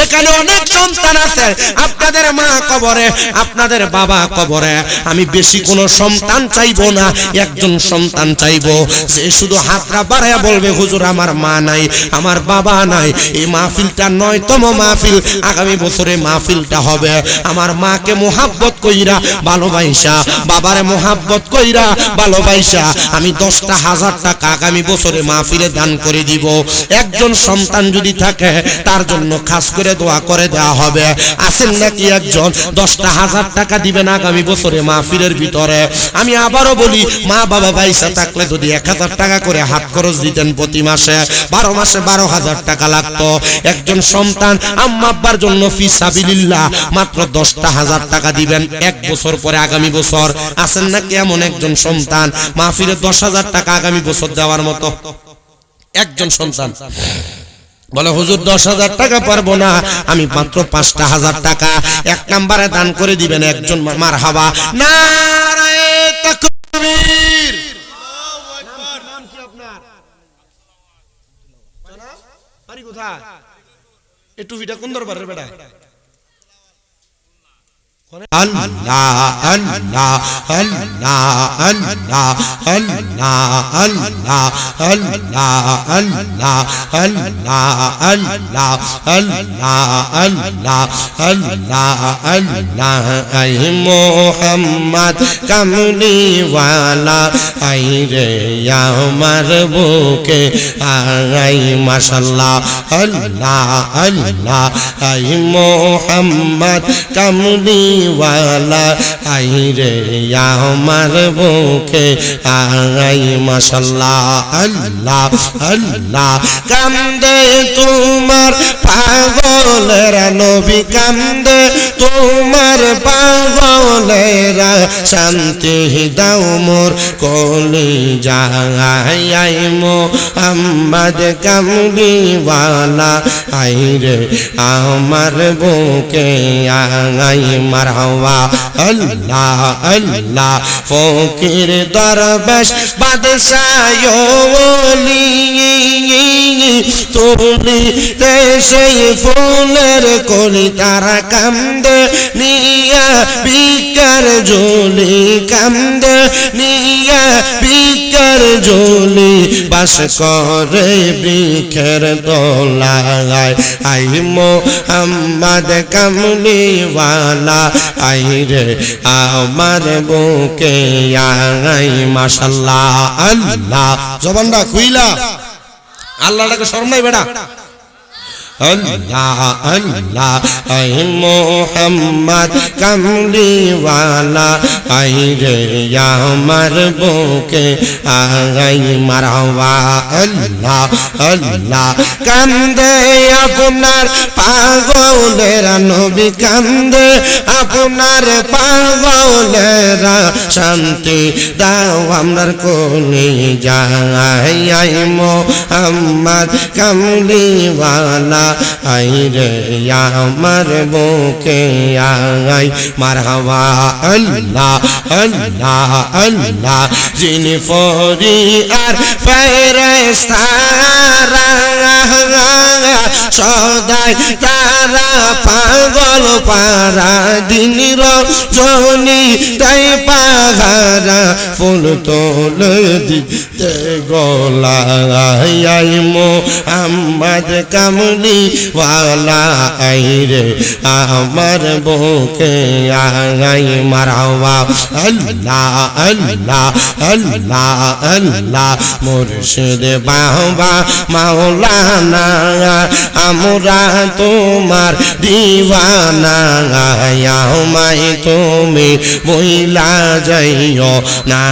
এখানে অনেক সন্তান আছে, আপনাদের মা কবরে, আপনাদের বাবা কবরে, আমি বেশি কোনো সন্তান চাইবো না, একজন সন্তান চাইবো যে শুধু হাতটা বাড়ায় বলবে, হুজুর আমার মা নাই, আমার বাবা নাই। এই মাহফিলটা 9তম মাহফিল, আগামী বছরে মাহফিলটা হবে আমার মাকে মোহাব্বত কইরা ভালোবাসা, বাবারে মোহাব্বত কইরা ভালোবাসা আমি 10,000 টাকা আগামী বছরে মাহফিলে দান করে দিব। একজন সন্তান যদি থাকে তার জন্য খাস করে দোয়া করে দেওয়া হবে। আসেন নাকি একজন 10,000 টাকা দিবেন আগামী বছরে মাহফিলের ভিতরে। আমি আবারও বলি, মা বাবা বাইসা থাকলে যদি 1000 টাকা করে হাত খরচ দিতেন প্রতি মাসে, 12 মাসে 12,000 টাকা লাগতো। একজন সন্তান আম্মা আব্বার জন্য ফি সাবিলিল্লাহ মাত্র 10,000 টাকা দিবেন এক বছর পরে আগামী বছর। আসেন নাকি এমন একজন সন্তান মাহফিলে 10,000 টাকা আগামী বছর দেওয়ার মতো একজন সন্তান? বলে, হুজুর 10,000 টাকা পারবো না, আমি মাত্র 5,000 টাকা এক নম্বরে দান করে দিবেন একজন। মারহাবা, নারায়ে তাকবীর। নাম কি আপনার? বাড়ি কোথায়? এই টুপিটা কোন দরবারের বেটা? আল্লাহ আল্লাহ আল্লাহ আল্লাহ আল্লাহ আল্লাহ আল্লাহ আল্লাহ আল্লাহ আল্লাহ আল্লাহ আল্লাহ আল্লাহ আল্লাহ আই মোহাম্মদ কামলিওয়ালা আই রে আমার বুকে আই মাশাআল্লাহ আল্লাহ আল্লাহ আই মোহাম্মদ কামলি ওয়ালা আই রে আমার বুকে আই মাশাআল্লাহ আল্লাহ আল্লাহ। কান্দে তোমার পাগলেরা নবী, কান্দে তোমার পাগলেরা, শান্তি দাও মোর কলিজায় আই মোহাম্মদ কামলিওয়ালা আই রে আমার বুকে আই মারহাবা আল্লাহ আল্লাহ। ফকির দরবেশ বাদশাহ ওলি তুলিতে সেই ফুলের কলি, তারা কান্দে নিয়া বিকার ঝুলি, কান্দে নিয়া বিকার ঝুলি, বাস করে বৃক্ষের দোলায় আই মোহাম্মদ কামলিওয়ালা আই রে আমার বুকে আই মাশাআল্লাহ আল্লাহ। জবানটা খুইলা আল্লাহটাকে শরম নাই বেটা? अल्लाह अल्लाह ऐ मोहम्मद कमली वाला आई रे আমার বুকে আই মারওয়া আল্লাহ আল্লাহ কান্দে আপনার পাগলেরা নবী কান্দে আপনার পাগলেরা শান্তি দাও আমার কোনে যাই মোহাম্মদ কামলি वाला आई रे আমার বুকে আই মারওয়া আল্লাহ আল্লাহ আল্লাহ যিনি ফরিয়াদ ফেরেশতারা সদাই তারা পাগল পারা দিন রজনী তাই পাহারা ফুল তোলে দিতে গলায় মোহাম্মদ কামলি ওয়ালা আই রে আমার বুকে আই মারওয়া আল্লাহ আল্লাহ আল্লাহ আল্লাহ মুর্শিদ বাবা মাওলানা আমরা তোমার দিওয়ানা আমায় তুমি বইলা যাইও না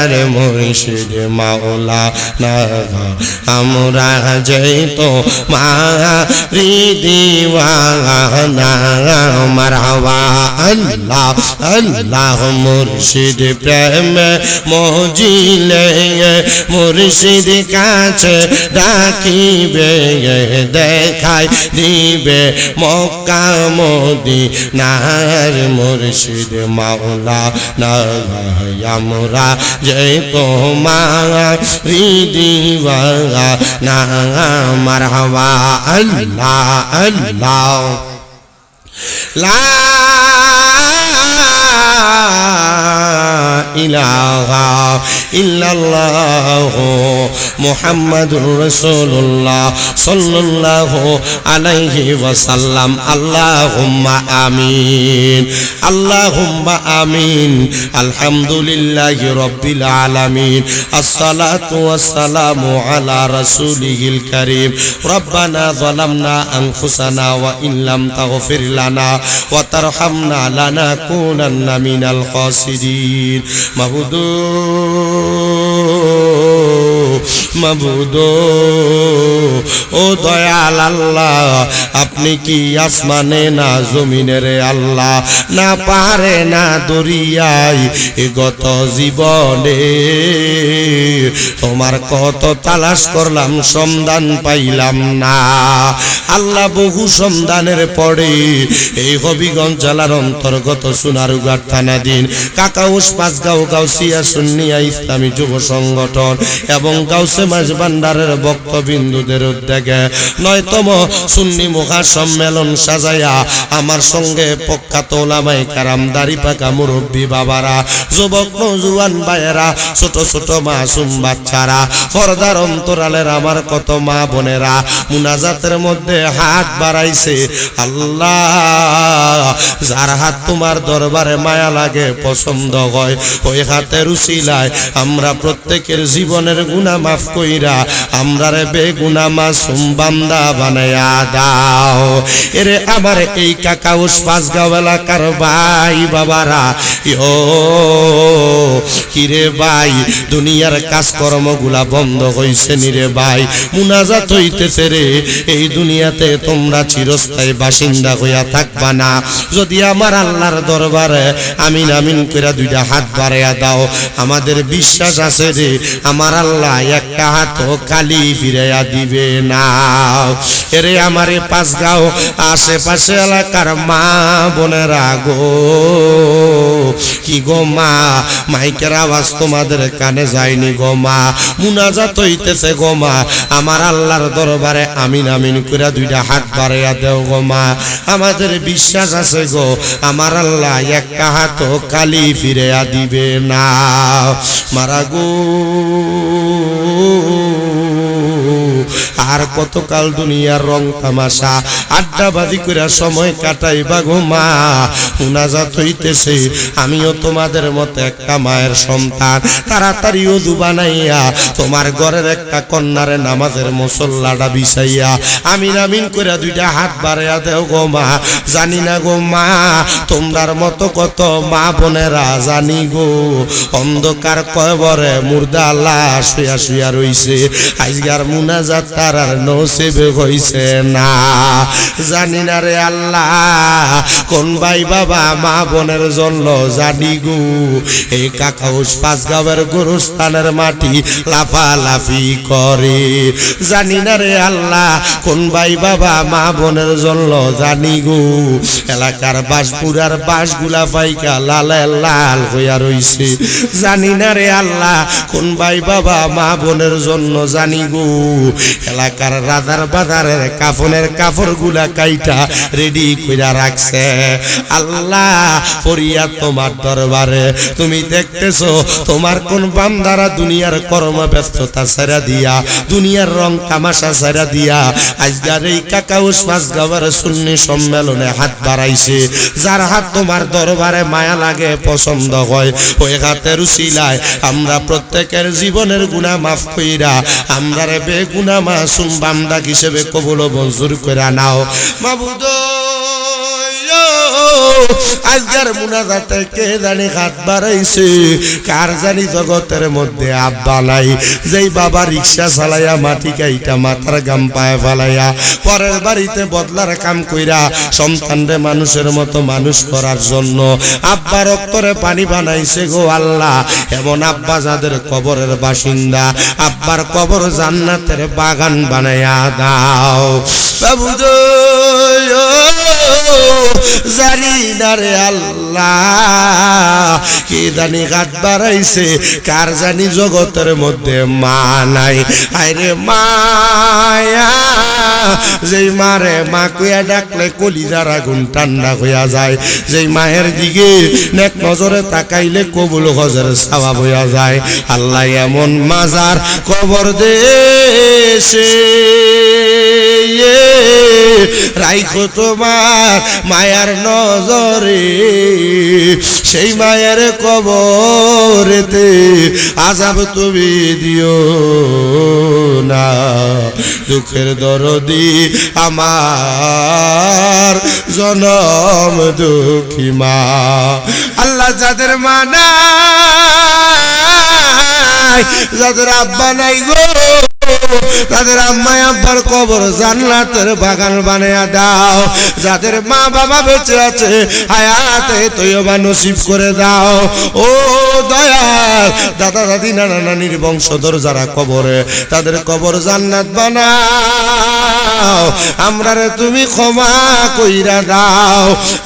রে মুর্শিদ মাওলানা আমরা যাইতো মারি দিওয়ানা মারওয়া আল্লাহ আল্লাহ মুর্শিদ প্রেম মজিলে মুর্শিদ কাছে ডাকিবে দেখাই দিবে মক্কা মদিনার মুর্শিদ মাওলানা আমরা যে তোমার দিওয়ানা মারওয়া আল্লাহ আল্লাহ লা ইলাহা ইল্লাল্লাহু মুহাম্মাদুর রাসূলুল্লাহ সাল্লাল্লাহু আলাইহি ওয়াসাল্লাম আল্লাহুম্মা আমিন আল্লাহুম্মা আমিন আলহামদুলিল্লাহি রাব্বিল আলামিন আসসালাতু ওয়াসসালামু আলা রাসূলিহিল কারীম রব্বানা যালামনা আনফুসানা ওয়া ইল্লাম তাগফির লানা ওয়া তারহামনা লানাকুনান্না মিনাল খাসিরিন মাবুদু মাবুদু ও দয়াল আল্লাহ আপনি কি আসমানে না জমিনে রে আল্লাহ না পারে না দরিয়ায় এ গত জীবনে তোমার কত তালাশ করলাম সন্ধান পাইলাম না আল্লাহ বহু সন্ধানের পরে এই হবিগঞ্জ জেলার অন্তর্গত সোনারুঘাট থানাধীন কাকাউস পাঁচগাঁও গাউসিয়া সুন্নিয়া ইসলামী যুব সংগঠন এবং গাউসে মাঝবান্ডারের বক্তবিন্দুদের উদ্যোগে ৯তম সুন্নি মহাসম্মেলন সাজাইয়া আমার সঙ্গে প্রখ্যাত ওলামায়ে কেরাম দাড়ি পাকা মুরব্বী বাবারা যুবক নওজোয়ান ভাইয়েরা ছোট ছোট মাসুম বাচ্চারা পর্দার অন্তরালের আমার কত মা বোনেরা মুনাজাতের মধ্যে হাত বাড়াইছে আল্লাহ যার হাত তোমার দরবারে মায়া লাগে পছন্দ হয় ওই হাতের উসিলায় আমরা প্রত্যেকের জীবনের গুনাহ মাফ কইরা আমরারে বেগুনাহ মাসুম বান্দা বানায়া দাও এরে আমার এই কাকাউস পাঁচগাঁও এলাকার ভাই বাবারা ইয়ো কিরে ভাই দুনিয়ার কাজকর্মগুলা বন্ধ হইছে নি রে ভাই মুনাজাত হইতেছে রে এই দুনিয়াতে তোমরা চিরস্থায়ী বাসিন্দা হইয়া থাকবা না যদি আমার আল্লাহর দরবারে আমিন আমিন কইরা দুইটা হাত বাড়াইয়া দাও আমাদের বিশ্বাস আছে রে আমার আল্লাহ একটা হাত খালি ফিরাইয়া দিবে না এরে আমারে পাঁচগাঁও আশেপাশে এলাকার মা বোনেরা গো কি গো মা মাইকের আওয়াজ তোমাদের কানে যায়নি গো মা মুনাজাত হইতেছে গো মা আমার আল্লাহর দরবারে আমিন আমিন কইরা দুইটা হাত বাড়াইয়া দেও গো মা আমাদের বিশ্বাস আছে গো আমার আল্লাহ একটা হাত খালি ফিরাইয়া দিবে না মারা গো আর কতকাল দুনিয়ার রং তামাশা আড্ডাবাজি কইরা সময় কাটাইবা গো মা। মুনাজাত হইতেছে, আমিও তোমাদের মতো একটা মায়ের সন্তান। তাড়াতাড়ি ওযু বানাইয়া তোমার ঘরের একটা কন্যারে নামাজের মুসল্লাটা বিছাইয়া আমিন আমিন কইরা দুইটা হাত বাড়াইয়া দেও গো মা। জানি না গো মা, তোমরার মতো কত মা বোনেরা জানি গো অন্ধকার কবরে মুর্দা লাশ শুয়া শুয়া রইছে, আজকার মুনাজাত তার আর নসিব হইছে না। জানি না রে আল্লাহ কোন ভাই বাবা মা বোনের জন্য জানি গো এই কাকাউস পাঁচগাঁওয়ের গোরস্থানের মাটি লাফালাফি করে। জানি না রে আল্লাহ কোন ভাই বাবা মা বোনের জন্য জানি গো এলাকার বাসপুরার বাসগুলা পাইকা লালে লাল হইয়া রইছে। জানি না রে আল্লাহ কোন ভাই বাবা মা বোনের জন্য জানি গো এলাকার রাজার বাজারের কাফনের কাপড়গুলা কাইটা রেডি কইরা রাখছে। আল্লাহ পড়িয়া তোমার দরবারে তুমি দেখতেছো তোমার কোন বান্দারা দুনিয়ার কর্ম ব্যস্ততা ছেড়ে দিয়া দুনিয়ার রং তামাশা ছেড়ে দিয়া আজকের এই কাকাউস পাঁচগাঁওয়ের সুন্নি সম্মেলনে হাত বাড়াইছে। যার হাত তোমার দরবারে মায়া লাগে পছন্দ হয়, ওই হাতের উসিলায় আমরা প্রত্যেকের জীবনের গুনাহ মাফ কইরা আমরা রে বেগুনাহ মাসুম বান্দা হিসেবে কবুল ও মঞ্জুর কইরা নাও মাবুদ। আজকের মুনাজাতে কে জানি হাত বাড়াইছে, কার জানি জগতের মধ্যে আব্বা নাই, যেই বাবা রিক্সা চালাইয়া মাটি কাইটা মাথার গাম পায়ে ফালাইয়া পরের বাড়িতে বদলার কাম কইরা সন্তানরে মানুষের মতো মানুষ করার জন্য আব্বা রক্তরে পানি বানাইছে গো আল্লাহ। এমন আব্বা যাদের কবরের বাসিন্দা আব্বার কবর জান্নাতের বাগান বানাইয়া দাও আবুদ। জানি না রে আল্লাহ কে জানি হাত বাড়াইছে, কার জানি জগতের মধ্যে মা নাই। আরে মায়া যেই মারে মা কইয়া ডাকলে কলিজার আগুন ঠান্ডা হইয়া যায়, যেই মায়ের দিকে নেক নজরে তাকাইলে কবুল হজের সওয়াব হইয়া যায়। আল্লাহ এমন মাজার কবর দেশে রাইখো তোমার মায়ার নজরে, সেই মায়ের কবরেতে আযাব তুমি দিও না। দুঃখের দরদি আমার জনম দুঃখী মা। আল্লাহ যাদের মা নাই, যাদের আব্বা নাই গো তাদের আম্মা আব্বার কবর জান্নাতের বাগান বানায়া দাও। যাদের মা বাবা বেঁচে আছে হায়াতে তৈয়বা নসিব করে দাও। ও দয়াল দাদা দাদি নানা নানির বংশধর যারা কবরে তাদের কবর জান্নাত বানাও। আমরারে তুমি ক্ষমা কইরা দাও।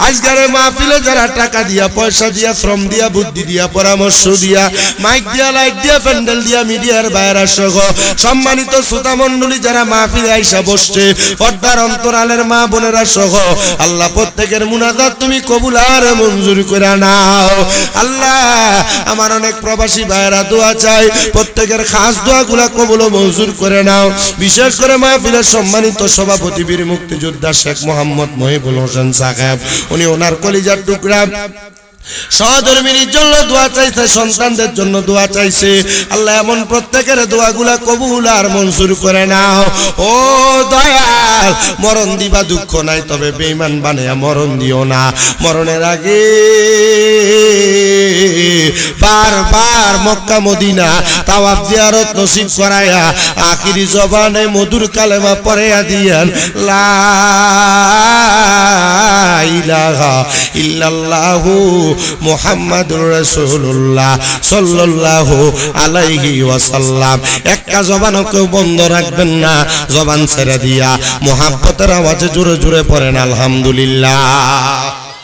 আজকের মাহফিলে যারা টাকা দিয়া পয়সা দিয়া শ্রম দিয়া বুদ্ধি দিয়া পরামর্শ দিয়া মাইক দিয়া লাইট দিয়া প্যান্ডেল দিয়া মিডিয়ার বাইরে সহ সম্মানিত শ্রোতা মণ্ডলী যারা মাহফিলে আইসা বসছে পর্দার অন্তরালের মা বোনেরা সহ আল্লাহ প্রত্যেকের মুনাজাত তুমি কবুল আর মঞ্জুর করে নাও। আল্লাহ আমার অনেক প্রবাসী ভাইরা দোয়া চাই, প্রত্যেকের খাস দোয়াগুলা কবুল ও মঞ্জুর করে নাও। বিশেষ করে মাহফিলের সম্মানিত সভাপতি বীর মুক্তিযোদ্ধা শেখ মোহাম্মদ মহিবুল হোসেন সাহেব, উনি ওনার কলিজার টুকরা সহধর্মিনীর জন্য দোয়া চাইছে, সন্তানদের জন্য দোয়া চাইছে। আল্লাহ এমন প্রত্যেকের দোয়াগুলা কবুল আর মঞ্জুর করে নাও। ও দয়াল মরণ দিবা দুঃখ নাই, তবে বেঈমান বানায়া মরণ দিও না। মরণের আগে বারবার মক্কা মদিনা তাওয়াফ জিয়ারত নসিব করায়া আখিরি জবানে মধুর কালেমা পড়াইয়া দিয়েন লা ইলাহা ইল্লাল্লাহু মুহাম্মাদুর রাসূলুল্লাহ সাল্লাল্লাহু আলাইহি ওয়াসাল্লাম। একটা জবানও কেউ বন্ধ রাখবেন না, জবান ছেড়ে দিয়া মুহাব্বতের আওয়াজে জোরে জোরে পড়েন আলহামদুলিল্লাহ।